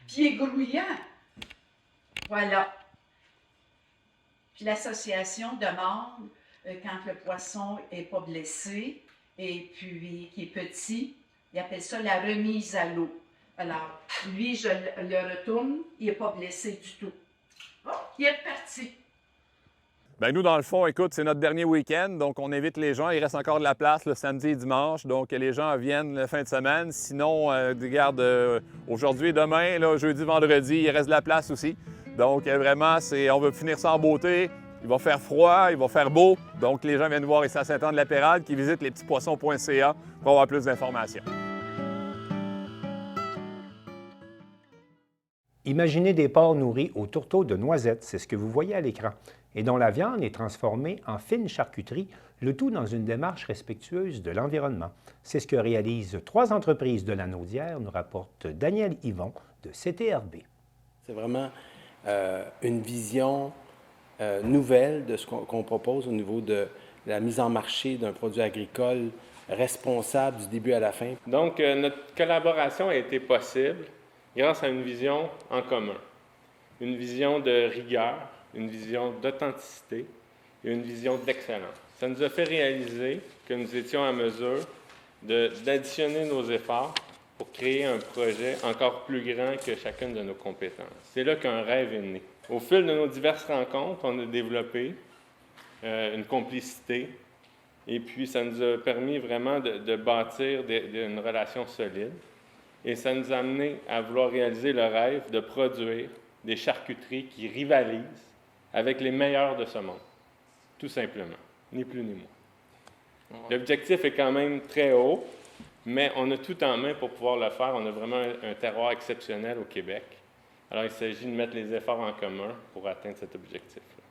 Puis il est grouillant. Voilà. Puis l'association demande quand le poisson n'est pas blessé et puis qui est petit. Il appelle ça la remise à l'eau. Alors, lui, je le retourne, il n'est pas blessé du tout. Oh, il est reparti. Bien, nous, dans le fond, écoute, c'est notre dernier week-end, donc on invite les gens. Il reste encore de la place le samedi et dimanche, donc les gens viennent la fin de semaine. Sinon, regarde, aujourd'hui et demain, là, jeudi, vendredi, il reste de la place aussi. Donc, vraiment, on veut finir ça en beauté. Il va faire froid, il va faire beau. Donc, les gens viennent voir ici à Saint-Anne-de-la-Pérade, qui visitent lespetitspoissons.ca pour avoir plus d'informations. Imaginez des porcs nourris au tourteau de noisettes, c'est ce que vous voyez à l'écran, et dont la viande est transformée en fine charcuterie, le tout dans une démarche respectueuse de l'environnement. C'est ce que réalisent 3 entreprises de la Naudière, nous rapporte Daniel Yvon de CTRB. C'est vraiment une vision nouvelle de ce qu'on propose au niveau de la mise en marché d'un produit agricole responsable du début à la fin. Donc, notre collaboration a été possible grâce à une vision en commun, une vision de rigueur, une vision d'authenticité et une vision d'excellence. Ça nous a fait réaliser que nous étions en mesure d'additionner nos efforts pour créer un projet encore plus grand que chacune de nos compétences. C'est là qu'un rêve est né. Au fil de nos diverses rencontres, on a développé une complicité et puis ça nous a permis vraiment de bâtir une relation solide. Et ça nous a amené à vouloir réaliser le rêve de produire des charcuteries qui rivalisent avec les meilleurs de ce monde. Tout simplement, ni plus ni moins. L'objectif est quand même très haut, mais on a tout en main pour pouvoir le faire. On a vraiment un terroir exceptionnel au Québec. Alors, il s'agit de mettre les efforts en commun pour atteindre cet objectif-là.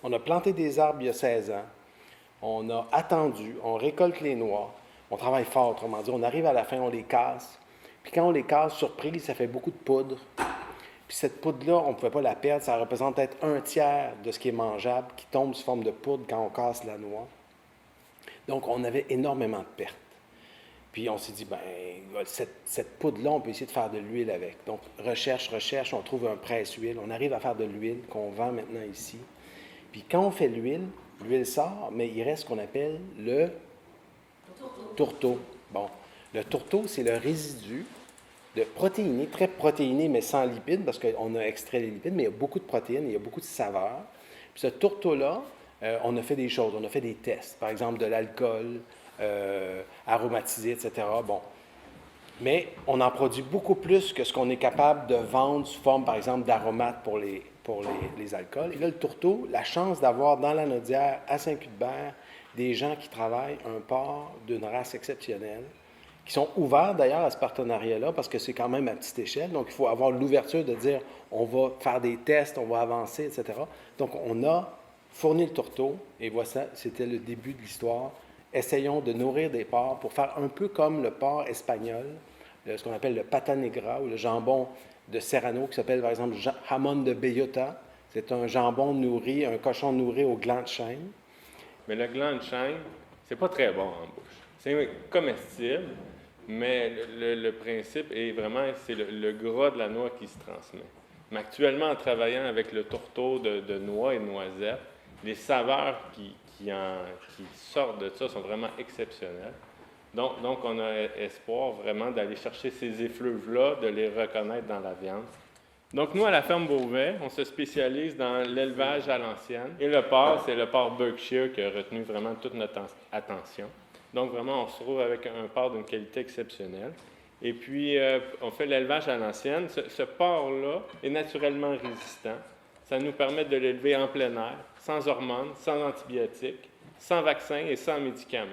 On a planté des arbres il y a 16 ans. On a attendu, on récolte les noix. On travaille fort, autrement dit. On arrive à la fin, on les casse. Puis quand on les casse, surprise, ça fait beaucoup de poudre. Puis cette poudre-là, on ne pouvait pas la perdre. Ça représente peut-être 1/3 de ce qui est mangeable qui tombe sous forme de poudre quand on casse la noix. Donc, on avait énormément de pertes. Puis on s'est dit, bien, cette poudre-là, on peut essayer de faire de l'huile avec. Donc, recherche, on trouve un presse-huile. On arrive à faire de l'huile qu'on vend maintenant ici. Puis quand on fait l'huile sort, mais il reste ce qu'on appelle le tourteau. Bon. Le tourteau, c'est le résidu de protéiné, très protéiné, mais sans lipides, parce qu'on a extrait les lipides, mais il y a beaucoup de protéines, il y a beaucoup de saveurs. Puis ce tourteau-là, on a fait des choses, on a fait des tests, par exemple de l'alcool, aromatisé, etc. Bon. Mais on en produit beaucoup plus que ce qu'on est capable de vendre sous forme, par exemple, d'aromates pour les alcools. Et là, le tourteau, la chance d'avoir dans la Naudière, à Saint-Cuthbert, des gens qui travaillent un porc d'une race exceptionnelle, qui sont ouverts d'ailleurs à ce partenariat-là, parce que c'est quand même à petite échelle. Donc, il faut avoir l'ouverture de dire, on va faire des tests, on va avancer, etc. Donc, on a fourni le tourteau, et voilà, c'était le début de l'histoire. Essayons de nourrir des porcs pour faire un peu comme le porc espagnol, ce qu'on appelle le pata negra, ou le jambon de Serrano, qui s'appelle par exemple jamón de bellota. C'est un jambon nourri, un cochon nourri au gland de chêne. Mais le gland de chêne, c'est pas très bon en bouche. C'est comestible, mais le principe est vraiment, c'est le gras de la noix qui se transmet. Mais actuellement, en travaillant avec le tourteau de noix et de noisettes, les saveurs qui sortent de ça sont vraiment exceptionnelles. Donc on a espoir vraiment d'aller chercher ces effluves-là, de les reconnaître dans la viande. Donc, nous, à la ferme Beauvais, on se spécialise dans l'élevage à l'ancienne. Et le porc, c'est le porc Berkshire qui a retenu vraiment toute notre attention. Donc, vraiment, on se trouve avec un porc d'une qualité exceptionnelle. Et puis, on fait l'élevage à l'ancienne. Ce porc-là est naturellement résistant. Ça nous permet de l'élever en plein air, sans hormones, sans antibiotiques, sans vaccins et sans médicaments.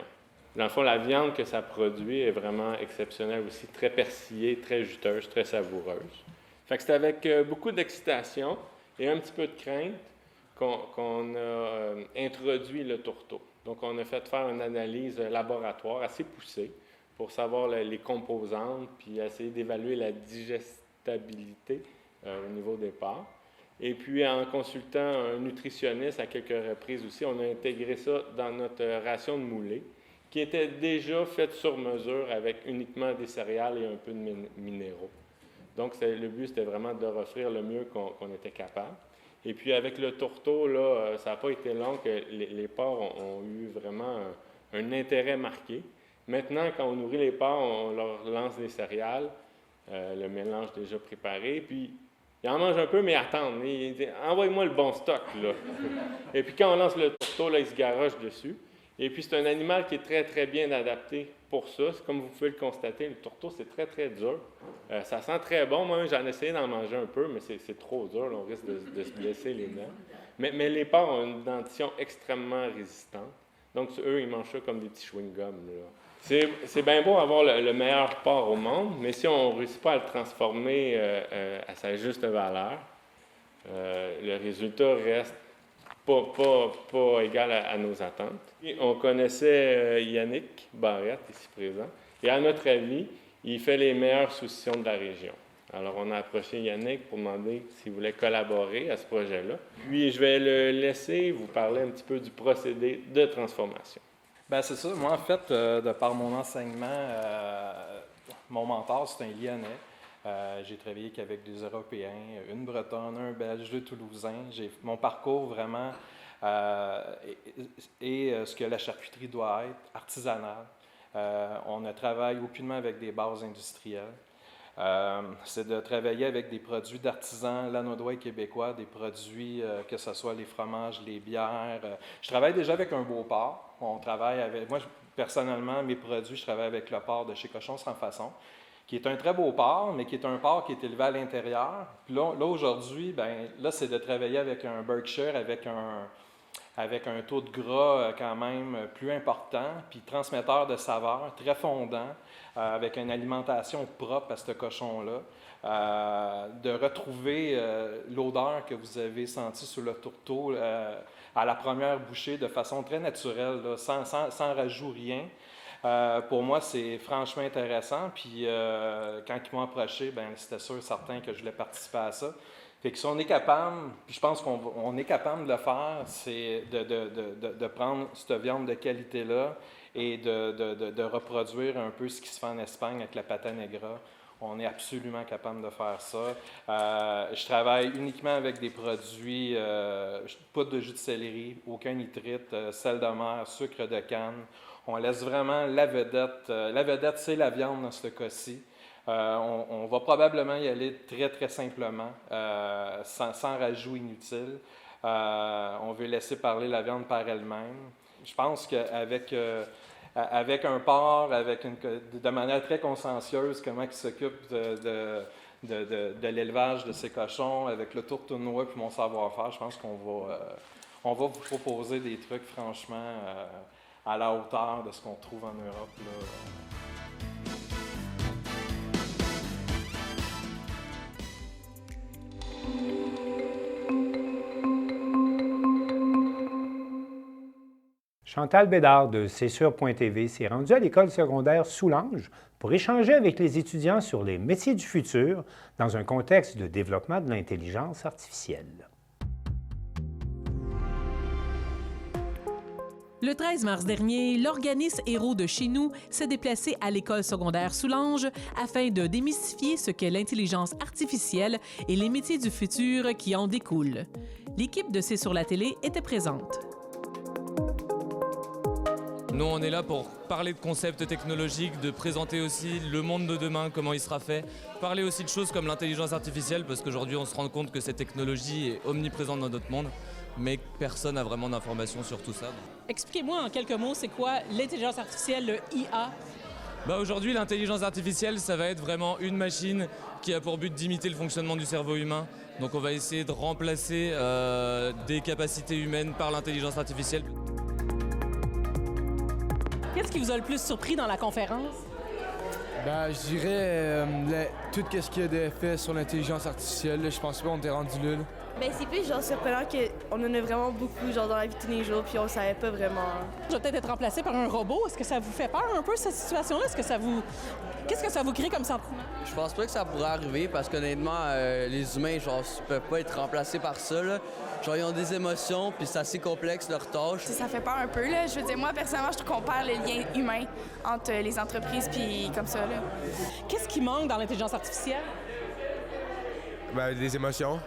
Dans le fond, la viande que ça produit est vraiment exceptionnelle aussi, très persillée, très juteuse, très savoureuse. Fait que c'est avec beaucoup d'excitation et un petit peu de crainte qu'on a introduit le tourteau. Donc, on a fait faire une analyse laboratoire assez poussée pour savoir les composantes puis essayer d'évaluer la digestibilité au niveau des porcs. Et puis, en consultant un nutritionniste à quelques reprises aussi, on a intégré ça dans notre ration de moulée, qui était déjà faite sur mesure avec uniquement des céréales et un peu de minéraux. Donc, le but, c'était vraiment de leur offrir le mieux qu'on était capable. Et puis avec le tourteau, là, ça n'a pas été long que les porcs ont eu vraiment un intérêt marqué. Maintenant, quand on nourrit les porcs, on leur lance des céréales, le mélange déjà préparé, puis ils en mangent un peu, mais ils attendent. Ils disent « Envoie-moi le bon stock, là! » Et puis quand on lance le tourteau, là, ils se garochent dessus. Et puis c'est un animal qui est très, très bien adapté pour ça. Comme vous pouvez le constater, le tourteau, c'est très, très dur. Ça sent très bon. Moi, j'en ai essayé d'en manger un peu, mais c'est trop dur. Là, on risque de se blesser les dents. Mais les porcs ont une dentition extrêmement résistante. Donc, eux, ils mangent ça comme des petits chewing-gums. C'est bien beau avoir le meilleur porc au monde, mais si on ne réussit pas à le transformer à sa juste valeur, le résultat reste pas égal à nos attentes. Et on connaissait Yannick Barrette, ici présent, et à notre avis, il fait les meilleures saucissons de la région. Alors, on a approché Yannick pour demander s'il voulait collaborer à ce projet-là. Puis, je vais le laisser vous parler un petit peu du procédé de transformation. Bien, c'est ça. Moi, en fait, de par mon enseignement, mon mentor, c'est un Lyonnais. J'ai travaillé qu'avec des Européens, une Bretonne, un Belge, deux Toulousains. Mon parcours, vraiment, est ce que la charcuterie doit être, artisanale. On ne travaille aucunement avec des bases industrielles. C'est de travailler avec des produits d'artisans lanaudois et québécois, des produits, que ce soit les fromages, les bières. Je travaille déjà avec un beau porc. On travaille avec... Moi, personnellement, mes produits, je travaille avec le porc de chez Cochon Sans Façon, qui est un très beau porc, mais qui est un porc qui est élevé à l'intérieur. Puis là aujourd'hui, c'est de travailler avec un Berkshire, avec un taux de gras quand même plus important, puis transmetteur de saveur, très fondant, avec une alimentation propre à ce cochon-là, de retrouver l'odeur que vous avez sentie sur le tourteau à la première bouchée de façon très naturelle, là, sans rajout, rien. Pour moi, c'est franchement intéressant. Puis quand ils m'ont approché, c'était sûr, certain que je voulais participer à ça. Fait que si on est capable, puis je pense qu'on est capable de le faire, c'est de prendre cette viande de qualité-là et de reproduire un peu ce qui se fait en Espagne avec la pata negra. On est absolument capable de faire ça. Je travaille uniquement avec des produits, poudre de jus de céleri, aucun nitrite, sel de mer, sucre de canne. On laisse vraiment la vedette. La vedette, c'est la viande dans ce cas-ci. On va probablement y aller très, très simplement, sans rajout inutile. On veut laisser parler la viande par elle-même. Je pense qu'avec un porc, de manière très consciencieuse, comment il s'occupe de l'élevage de ces cochons, avec le tourteau-noix puis mon savoir-faire, je pense qu'on va vous proposer des trucs franchement à la hauteur de ce qu'on trouve en Europe, là. Chantal Bédard de CSUR.TV s'est rendue à l'école secondaire Soulanges pour échanger avec les étudiants sur les métiers du futur dans un contexte de développement de l'intelligence artificielle. Le 13 mars dernier, l'organisme Héros de chez nous s'est déplacé à l'école secondaire Soulanges afin de démystifier ce qu'est l'intelligence artificielle et les métiers du futur qui en découlent. L'équipe de C'est sur la télé était présente. Nous, on est là pour parler de concepts technologiques, de présenter aussi le monde de demain, comment il sera fait, parler aussi de choses comme l'intelligence artificielle, parce qu'aujourd'hui, on se rend compte que cette technologie est omniprésente dans notre monde, mais personne n'a vraiment d'informations sur tout ça. Expliquez-moi en quelques mots, c'est quoi l'intelligence artificielle, le IA? Aujourd'hui, l'intelligence artificielle, ça va être vraiment une machine qui a pour but d'imiter le fonctionnement du cerveau humain. Donc on va essayer de remplacer des capacités humaines par l'intelligence artificielle. Qu'est-ce qui vous a le plus surpris dans la conférence? Je dirais tout ce qu'il y a de fait sur l'intelligence artificielle. Je pensais pas qu'on était rendu là. C'est plus surprenant qu'on en a vraiment beaucoup dans la vie de tous les jours, puis on savait pas vraiment. Je vais peut-être être remplacé par un robot. Est-ce que ça vous fait peur un peu, cette situation-là? Qu'est-ce que ça vous crée comme sentiment? Je pense pas que ça pourrait arriver parce qu'honnêtement, les humains, peuvent pas être remplacés par ça, là. Ils ont des émotions, puis c'est assez complexe leur tâche. Ça fait peur un peu, là. Je veux dire, moi, personnellement, je trouve qu'on perd le lien humain entre les entreprises, puis comme ça, là. Qu'est-ce qui manque dans l'intelligence artificielle? Des émotions.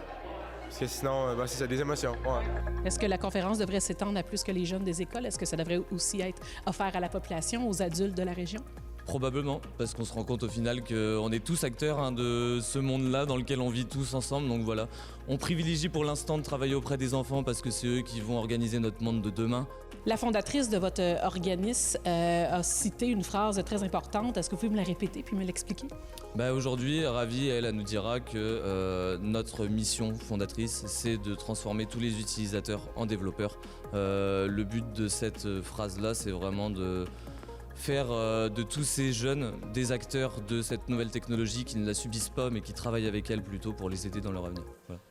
Parce que sinon, c'est ça, des émotions. Ouais. Est-ce que la conférence devrait s'étendre à plus que les jeunes des écoles? Est-ce que ça devrait aussi être offert à la population, aux adultes de la région? Probablement, parce qu'on se rend compte au final qu'on est tous acteurs de ce monde-là dans lequel on vit tous ensemble. Donc voilà, on privilégie pour l'instant de travailler auprès des enfants parce que c'est eux qui vont organiser notre monde de demain. La fondatrice de votre organisme a cité une phrase très importante. Est-ce que vous pouvez me la répéter puis me l'expliquer? Aujourd'hui, Ravi, elle nous dira que notre mission fondatrice, c'est de transformer tous les utilisateurs en développeurs. Le but de cette phrase-là, c'est vraiment de faire de tous ces jeunes des acteurs de cette nouvelle technologie qui ne la subissent pas mais qui travaillent avec elle plutôt pour les aider dans leur avenir. Voilà.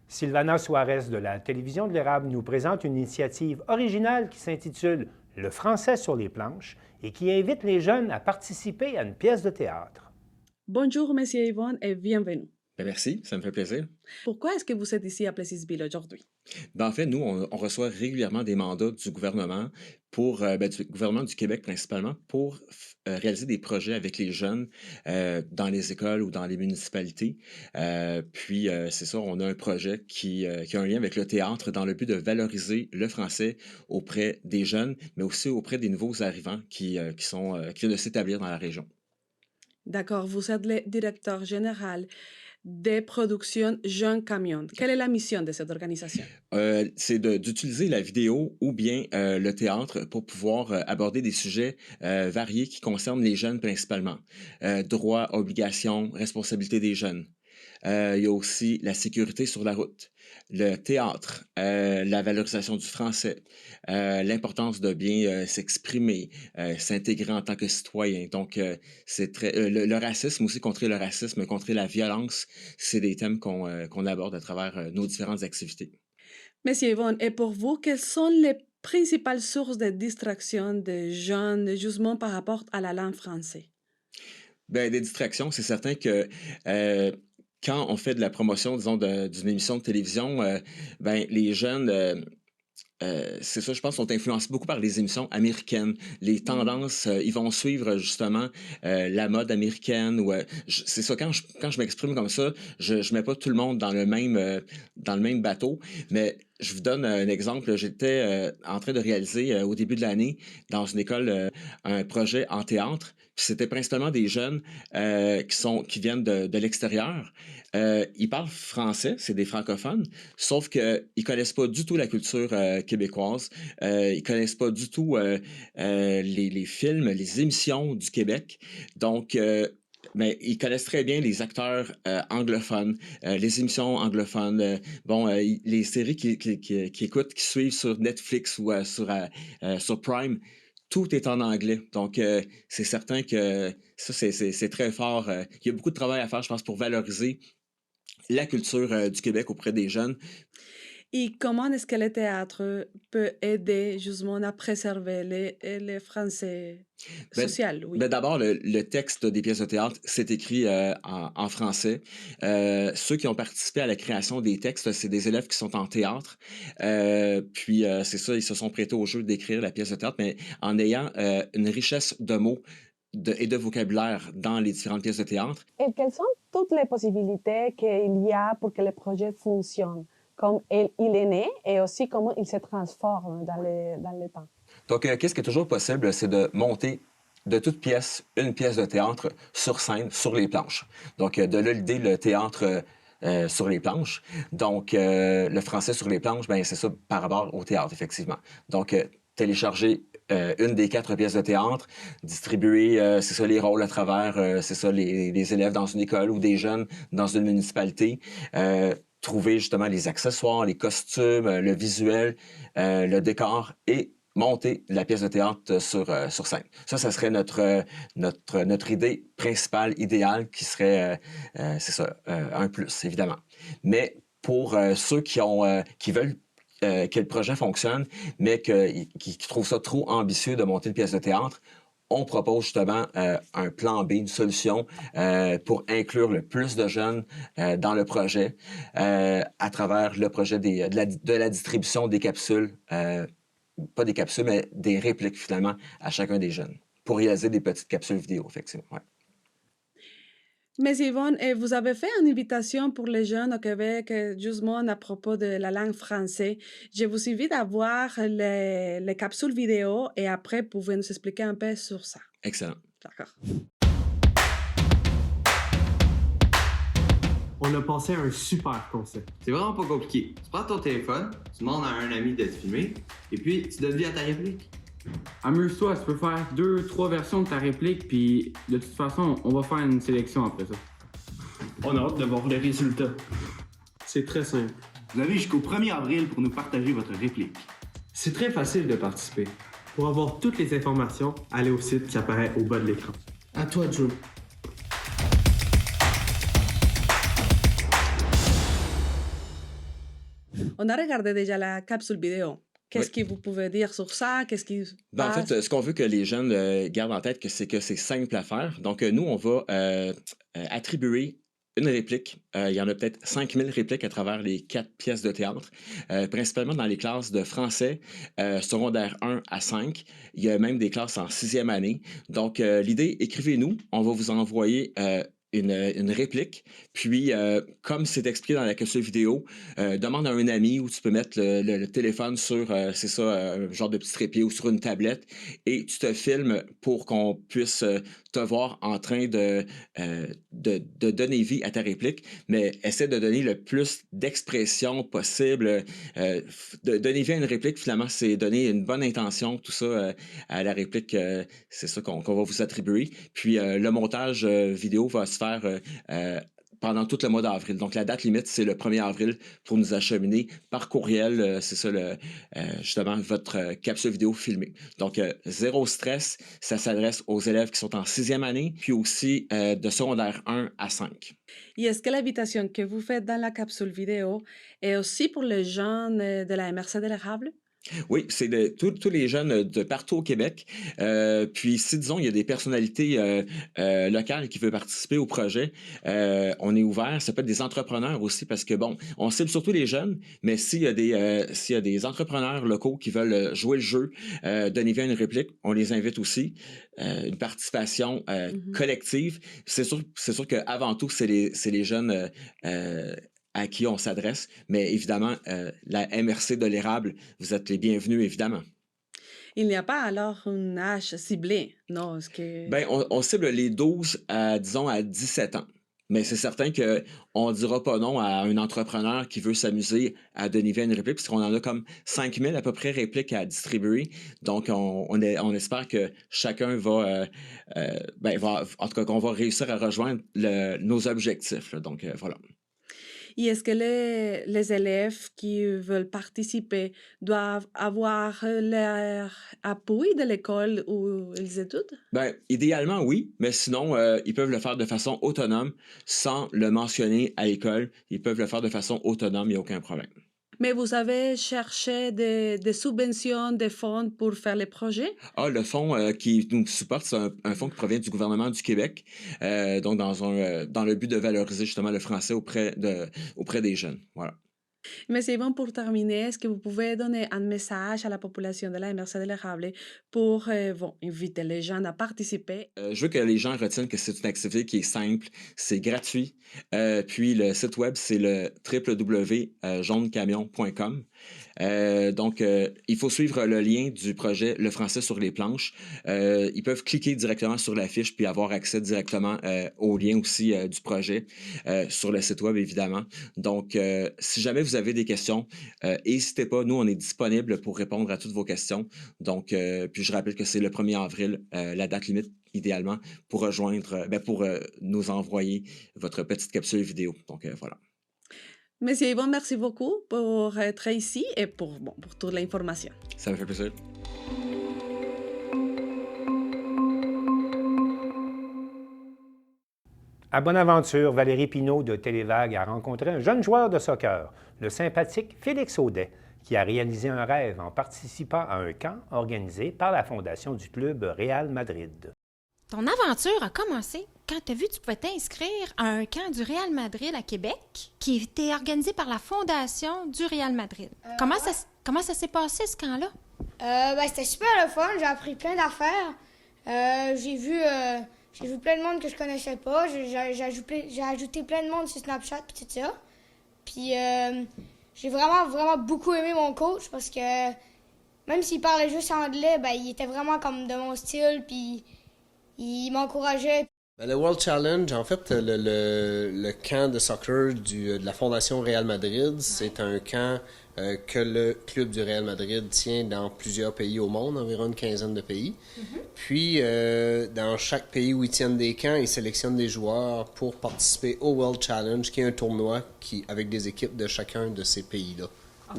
Sylvana Suarez de la télévision de l'Érable nous présente une initiative originale qui s'intitule « Le français sur les planches » et qui invite les jeunes à participer à une pièce de théâtre. Bonjour, Monsieur Yvonne, et bienvenue. Merci, ça me fait plaisir. Pourquoi est-ce que vous êtes ici à Plessisville aujourd'hui? En fait, nous, on reçoit régulièrement des mandats du gouvernement, du gouvernement du Québec principalement, pour réaliser des projets avec les jeunes dans les écoles ou dans les municipalités. C'est ça, on a un projet qui a un lien avec le théâtre dans le but de valoriser le français auprès des jeunes, mais aussi auprès des nouveaux arrivants qui viennent de s'établir dans la région. D'accord, vous êtes le directeur général des productions Jeunes Camions. Quelle est la mission de cette organisation? C'est d'utiliser la vidéo ou bien le théâtre pour pouvoir aborder des sujets variés qui concernent les jeunes principalement. Droits, obligations, responsabilités des jeunes. Il y a aussi la sécurité sur la route, le théâtre, la valorisation du français, l'importance de bien s'exprimer, s'intégrer en tant que citoyen. Donc, c'est le racisme aussi, contrer le racisme, contrer la violence, c'est des thèmes qu'on aborde à travers nos différentes activités. Monsieur Yvonne, et pour vous, quelles sont les principales sources de distraction des jeunes, justement par rapport à la langue française? Des distractions, c'est certain que quand on fait de la promotion, disons, d'une émission de télévision, les jeunes, c'est ça, je pense, sont influencés beaucoup par les émissions américaines. Les tendances, ils vont suivre justement la mode américaine. C'est ça, quand je m'exprime comme ça, je mets pas tout le monde dans le même bateau, mais je vous donne un exemple. J'étais en train de réaliser au début de l'année dans une école un projet en théâtre. Puis c'était principalement des jeunes qui viennent de l'extérieur. Ils parlent français, c'est des francophones, sauf qu'ils ne connaissent pas du tout la culture québécoise. Ils ne connaissent pas du tout les films, les émissions du Québec. Donc, mais ils connaissent très bien les acteurs anglophones, les émissions anglophones, les séries qu'ils écoutent, qui suivent sur Netflix ou sur Prime. Tout est en anglais. Donc, c'est certain que ça, c'est très fort. Il y a beaucoup de travail à faire, je pense, pour valoriser la culture du Québec auprès des jeunes. Et comment est-ce que le théâtre peut aider justement à préserver les Français social? Oui. D'abord, le texte des pièces de théâtre, c'est écrit en français. Ceux qui ont participé à la création des textes, c'est des élèves qui sont en théâtre. C'est ça, ils se sont prêtés au jeu d'écrire la pièce de théâtre, mais en ayant une richesse de mots et de vocabulaire dans les différentes pièces de théâtre. Et quelles sont toutes les possibilités qu'il y a pour que le projet fonctionne? Comme il est né et aussi comment il se transforme dans le temps. Donc, qu'est-ce qui est toujours possible, c'est de monter de toute pièce, une pièce de théâtre sur scène, sur les planches. Donc, de là l'idée, le théâtre sur les planches. Donc, le français sur les planches, c'est ça par rapport au théâtre, effectivement. Donc, télécharger une des 4 pièces de théâtre, distribuer, c'est ça, les rôles à travers, c'est ça, les élèves dans une école ou des jeunes dans une municipalité, trouver justement les accessoires, les costumes, le visuel, le décor et monter la pièce de théâtre sur scène. Ça serait notre idée principale, idéale, qui serait, c'est ça, un plus, évidemment. Mais pour ceux qui que le projet fonctionne, mais qui trouvent ça trop ambitieux de monter une pièce de théâtre, on propose justement un plan B, une solution pour inclure le plus de jeunes dans le projet à travers le projet de la distribution des capsules, pas des capsules, mais des répliques finalement à chacun des jeunes pour réaliser des petites capsules vidéo, effectivement. Ouais. Mais Yvonne, vous avez fait une invitation pour les jeunes au Québec, justement à propos de la langue française. Je vous invite à voir les capsules vidéo et après, vous pouvez nous expliquer un peu sur ça. Excellent. D'accord. On a pensé à un super concept. C'est vraiment pas compliqué. Tu prends ton téléphone, tu demandes à un ami de te filmer, et puis tu donnes vie à ta réplique. Amuse-toi, tu peux faire 2-3 versions de ta réplique, puis de toute façon, on va faire une sélection après ça. On a hâte de voir les résultats. C'est très simple. Vous avez jusqu'au 1er avril pour nous partager votre réplique. C'est très facile de participer. Pour avoir toutes les informations, allez au site qui apparaît au bas de l'écran. À toi, Joe. On a regardé déjà la capsule vidéo. Qu'est-ce que vous pouvez dire sur ça? Qu'est-ce qui En fait, ce qu'on veut que les jeunes gardent en tête, c'est que c'est simple à faire. Donc, nous, on va attribuer une réplique. Il y en a peut-être 5000 répliques à travers les 4 pièces de théâtre, principalement dans les classes de français, secondaire 1 à 5. Il y a même des classes en 6e année. Donc, l'idée, écrivez-nous. On va vous envoyer une réplique. Puis, comme c'est expliqué dans la capsule vidéo, demande à un ami où tu peux mettre le téléphone sur, c'est ça, un genre de petit trépied ou sur une tablette et tu te filmes pour qu'on puisse te voir en train de donner vie à ta réplique, mais essaie de donner le plus d'expression possible. Donner vie à une réplique, finalement, c'est donner une bonne intention, tout ça à la réplique, c'est ça qu'on va vous attribuer. Puis, le montage vidéo va se faire pendant tout le mois d'avril. Donc, la date limite, c'est le 1er avril pour nous acheminer par courriel, c'est ça, justement, votre capsule vidéo filmée. Donc, zéro stress, ça s'adresse aux élèves qui sont en 6e année, puis aussi de secondaire 1 à 5. Et est-ce que l'invitation que vous faites dans la capsule vidéo est aussi pour les jeunes de la MRC de l'érable? Oui, c'est de tous les jeunes de partout au Québec. Puis si, disons, il y a des personnalités locales qui veulent participer au projet, on est ouvert. Ça peut être des entrepreneurs aussi parce que, bon, on cible surtout les jeunes, mais s'il y a des entrepreneurs locaux qui veulent jouer le jeu, donner vie à une réplique, on les invite aussi. Une participation collective. C'est sûr qu'avant tout, c'est les jeunes à qui on s'adresse, mais évidemment, la MRC de l'érable, vous êtes les bienvenus, évidemment. Il n'y a pas alors un âge ciblé, non? Bien, on cible les 12 à, disons, à 17 ans. Mais c'est certain qu'on ne dira pas non à un entrepreneur qui veut s'amuser à donner vie à une réplique, parce qu'on en a comme 5000 à peu près répliques à distribuer. Donc, on espère que chacun va, en tout cas, qu'on va réussir à rejoindre nos objectifs. Là. Donc, voilà. Et est-ce que les élèves qui veulent participer doivent avoir leur appui de l'école où ils étudient? Bien, idéalement, oui, mais sinon, ils peuvent le faire de façon autonome sans le mentionner à l'école. Ils peuvent le faire de façon autonome, il n'y a aucun problème. Mais vous avez cherché des subventions, des fonds pour faire les projets? Ah, le fonds qui nous supporte, c'est un fonds qui provient du gouvernement du Québec, donc dans le but de valoriser justement le français auprès des jeunes. Voilà. Mais c'est bon pour terminer, est-ce que vous pouvez donner un message à la population de la MRC de l'érable pour inviter les gens à participer? Je veux que les gens retiennent que c'est une activité qui est simple, c'est gratuit. Puis le site web, c'est le www.jaunecamion.com. Donc, il faut suivre le lien du projet Le français sur les planches. Ils peuvent cliquer directement sur la fiche puis avoir accès directement au lien aussi du projet sur le site web, évidemment. Donc, si jamais vous avez des questions, n'hésitez pas. Nous, on est disponible pour répondre à toutes vos questions. Donc, puis je rappelle que c'est le 1er avril, la date limite, idéalement, pour nous envoyer votre petite capsule vidéo. Donc, voilà. Monsieur Yvon, merci beaucoup pour être ici et pour toute l'information. Ça me fait plaisir. À Bonaventure, Valérie Pinault de Télévague a rencontré un jeune joueur de soccer, le sympathique Félix Audet, qui a réalisé un rêve en participant à un camp organisé par la fondation du club Real Madrid. Ton aventure a commencé quand tu as vu que tu pouvais t'inscrire à un camp du Real Madrid à Québec qui était organisé par la fondation du Real Madrid. Comment ça s'est passé, ce camp-là? C'était super le fun. J'ai appris plein d'affaires. J'ai vu plein de monde que je connaissais pas. J'ai ajouté plein de monde sur Snapchat et tout ça. Puis j'ai vraiment beaucoup aimé mon coach parce que même s'il parlait juste anglais, il était vraiment comme de mon style, puis il m'encourageait. Le World Challenge, en fait, le camp de soccer de la Fondation Real Madrid, c'est un camp que le club du Real Madrid tient dans plusieurs pays au monde, environ une quinzaine de pays. Puis, dans chaque pays où ils tiennent des camps, ils sélectionnent des joueurs pour participer au World Challenge, qui est un tournoi avec des équipes de chacun de ces pays-là,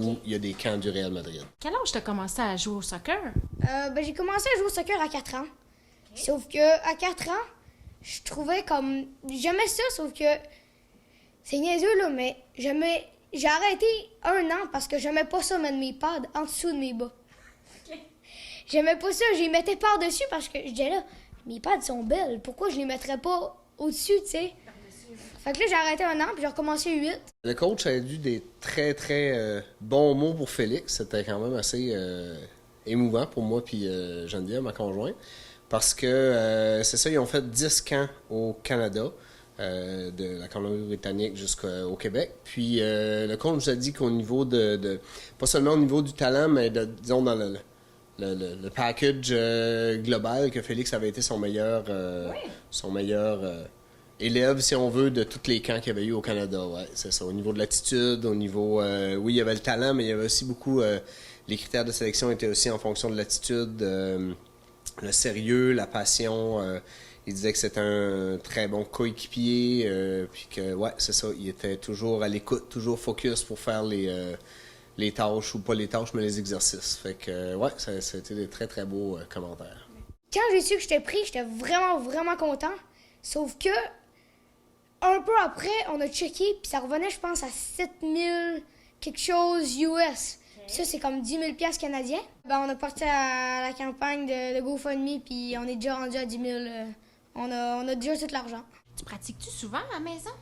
où il y a des camps du Real Madrid. Quel âge t'as commencé à jouer au soccer? J'ai commencé à jouer au soccer à 4 ans. Sauf que à 4 ans, je trouvais comme... J'aimais ça, sauf que... C'est niaiseux, là, mais j'ai arrêté 1 an parce que j'aimais pas ça mettre mes pads en dessous de mes bas. J'aimais pas ça, je les mettais par-dessus parce que je disais là, mes pads sont belles, pourquoi je les mettrais pas au-dessus, tu sais? Fait que là, j'ai arrêté 1 an, puis j'ai recommencé 8. Le coach a eu des très, très bons mots pour Félix. C'était quand même assez émouvant pour moi puis Geneviève, ma conjointe. Parce que, c'est ça, ils ont fait 10 camps au Canada, de la Colombie-Britannique jusqu'au Québec. Puis, le coach nous a dit qu'au niveau pas seulement au niveau du talent, mais disons dans le package global, que Félix avait été son meilleur élève, si on veut, de tous les camps qu'il y avait eu au Canada. Ouais, c'est ça. Au niveau de l'attitude, au niveau... oui, il y avait le talent, mais il y avait aussi beaucoup... les critères de sélection étaient aussi en fonction de l'attitude, le sérieux, la passion. Il disait que c'était un très bon coéquipier, puis que, ouais, c'est ça, il était toujours à l'écoute, toujours focus pour faire les tâches, ou pas les tâches, mais les exercices. Fait que, ouais, ça a été des très, très beaux commentaires. Quand j'ai su que j'étais pris, j'étais vraiment content. Sauf que, un peu après, on a checké, puis ça revenait, je pense, à 7000 quelque chose US. Ça, c'est comme 10 000 $ canadiens. On a parti à la campagne de GoFundMe, puis on est déjà rendu à 10 000. On a déjà tout l'argent. Tu pratiques-tu souvent à la maison?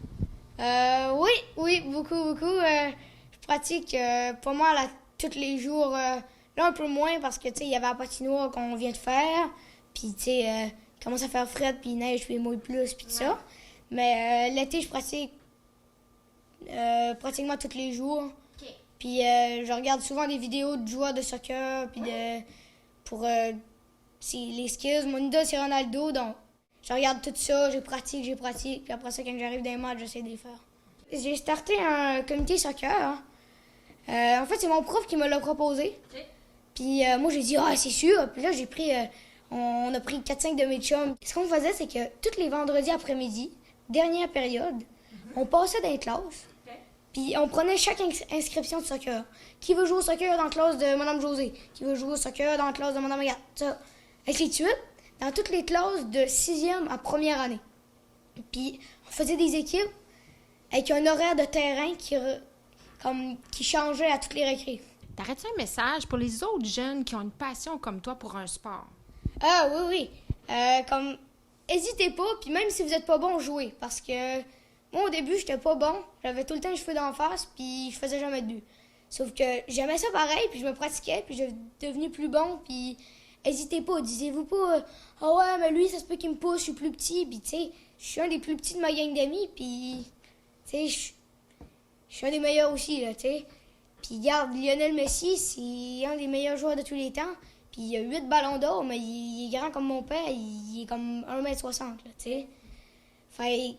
Oui, beaucoup. Je pratique pas mal tous les jours. Là, un peu moins, parce que, tu sais, il y avait la patinoire qu'on vient de faire. Puis, tu sais, commence à faire fret, puis il neige, puis il mouille plus, puis tout ça. Mais l'été, je pratique pratiquement tous les jours. Puis je regarde souvent des vidéos de joueurs de soccer, puis pour les skills. Mon idole, c'est Ronaldo, donc je regarde tout ça, je pratique. Puis après ça, quand j'arrive dans les matchs, j'essaie de les faire. J'ai starté un comité soccer. En fait, c'est mon prof qui me l'a proposé. Puis moi, j'ai dit, c'est sûr. Puis là, on a pris 4-5 de mes chums. Ce qu'on faisait, c'est que tous les vendredis après-midi, dernière période, on passait dans les classes. Puis on prenait chaque inscription de soccer. Qui veut jouer au soccer dans la classe de Mme José? Qui veut jouer au soccer dans la classe de Mme Agathe? Ça. Ainsi de suite, dans toutes les classes de 6e à première année. Puis on faisait des équipes avec un horaire de terrain qui changeait à toutes les récrés. T'aurais-tu un message pour les autres jeunes qui ont une passion comme toi pour un sport? Ah oui. Comme, hésitez pas, puis même si vous êtes pas bon, jouez. Parce que moi, au début, j'étais pas bon. J'avais tout le temps les cheveux d'en face, puis je faisais jamais de but. Sauf que j'aimais ça pareil, puis je me pratiquais, puis je suis devenu plus bon, puis hésitez pas. Disez-vous pas « Ah ouais, mais lui, ça se peut qu'il me pousse, je suis plus petit. » Puis tu sais, je suis un des plus petits de ma gang d'amis, puis tu sais, je suis un des meilleurs aussi, là, tu sais. Puis regarde, Lionel Messi, c'est un des meilleurs joueurs de tous les temps. Puis il a 8 ballons d'or, mais il est grand comme mon père, il est comme 1,60 m, tu sais. Fait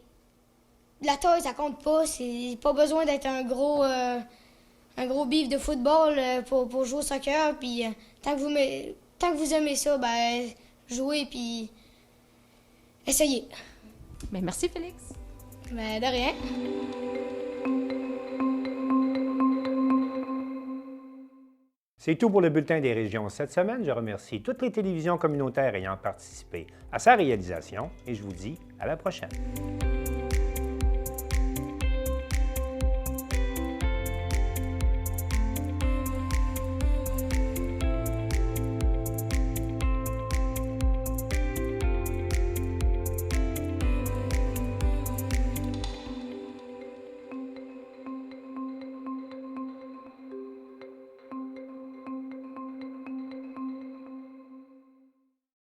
la taille, ça compte pas. C'est pas besoin d'être un gros bif de football pour jouer au soccer. Puis tant que vous aimez ça, jouez puis essayez. Merci, Félix. De rien. C'est tout pour le Bulletin des régions cette semaine. Je remercie toutes les télévisions communautaires ayant participé à sa réalisation et je vous dis à la prochaine.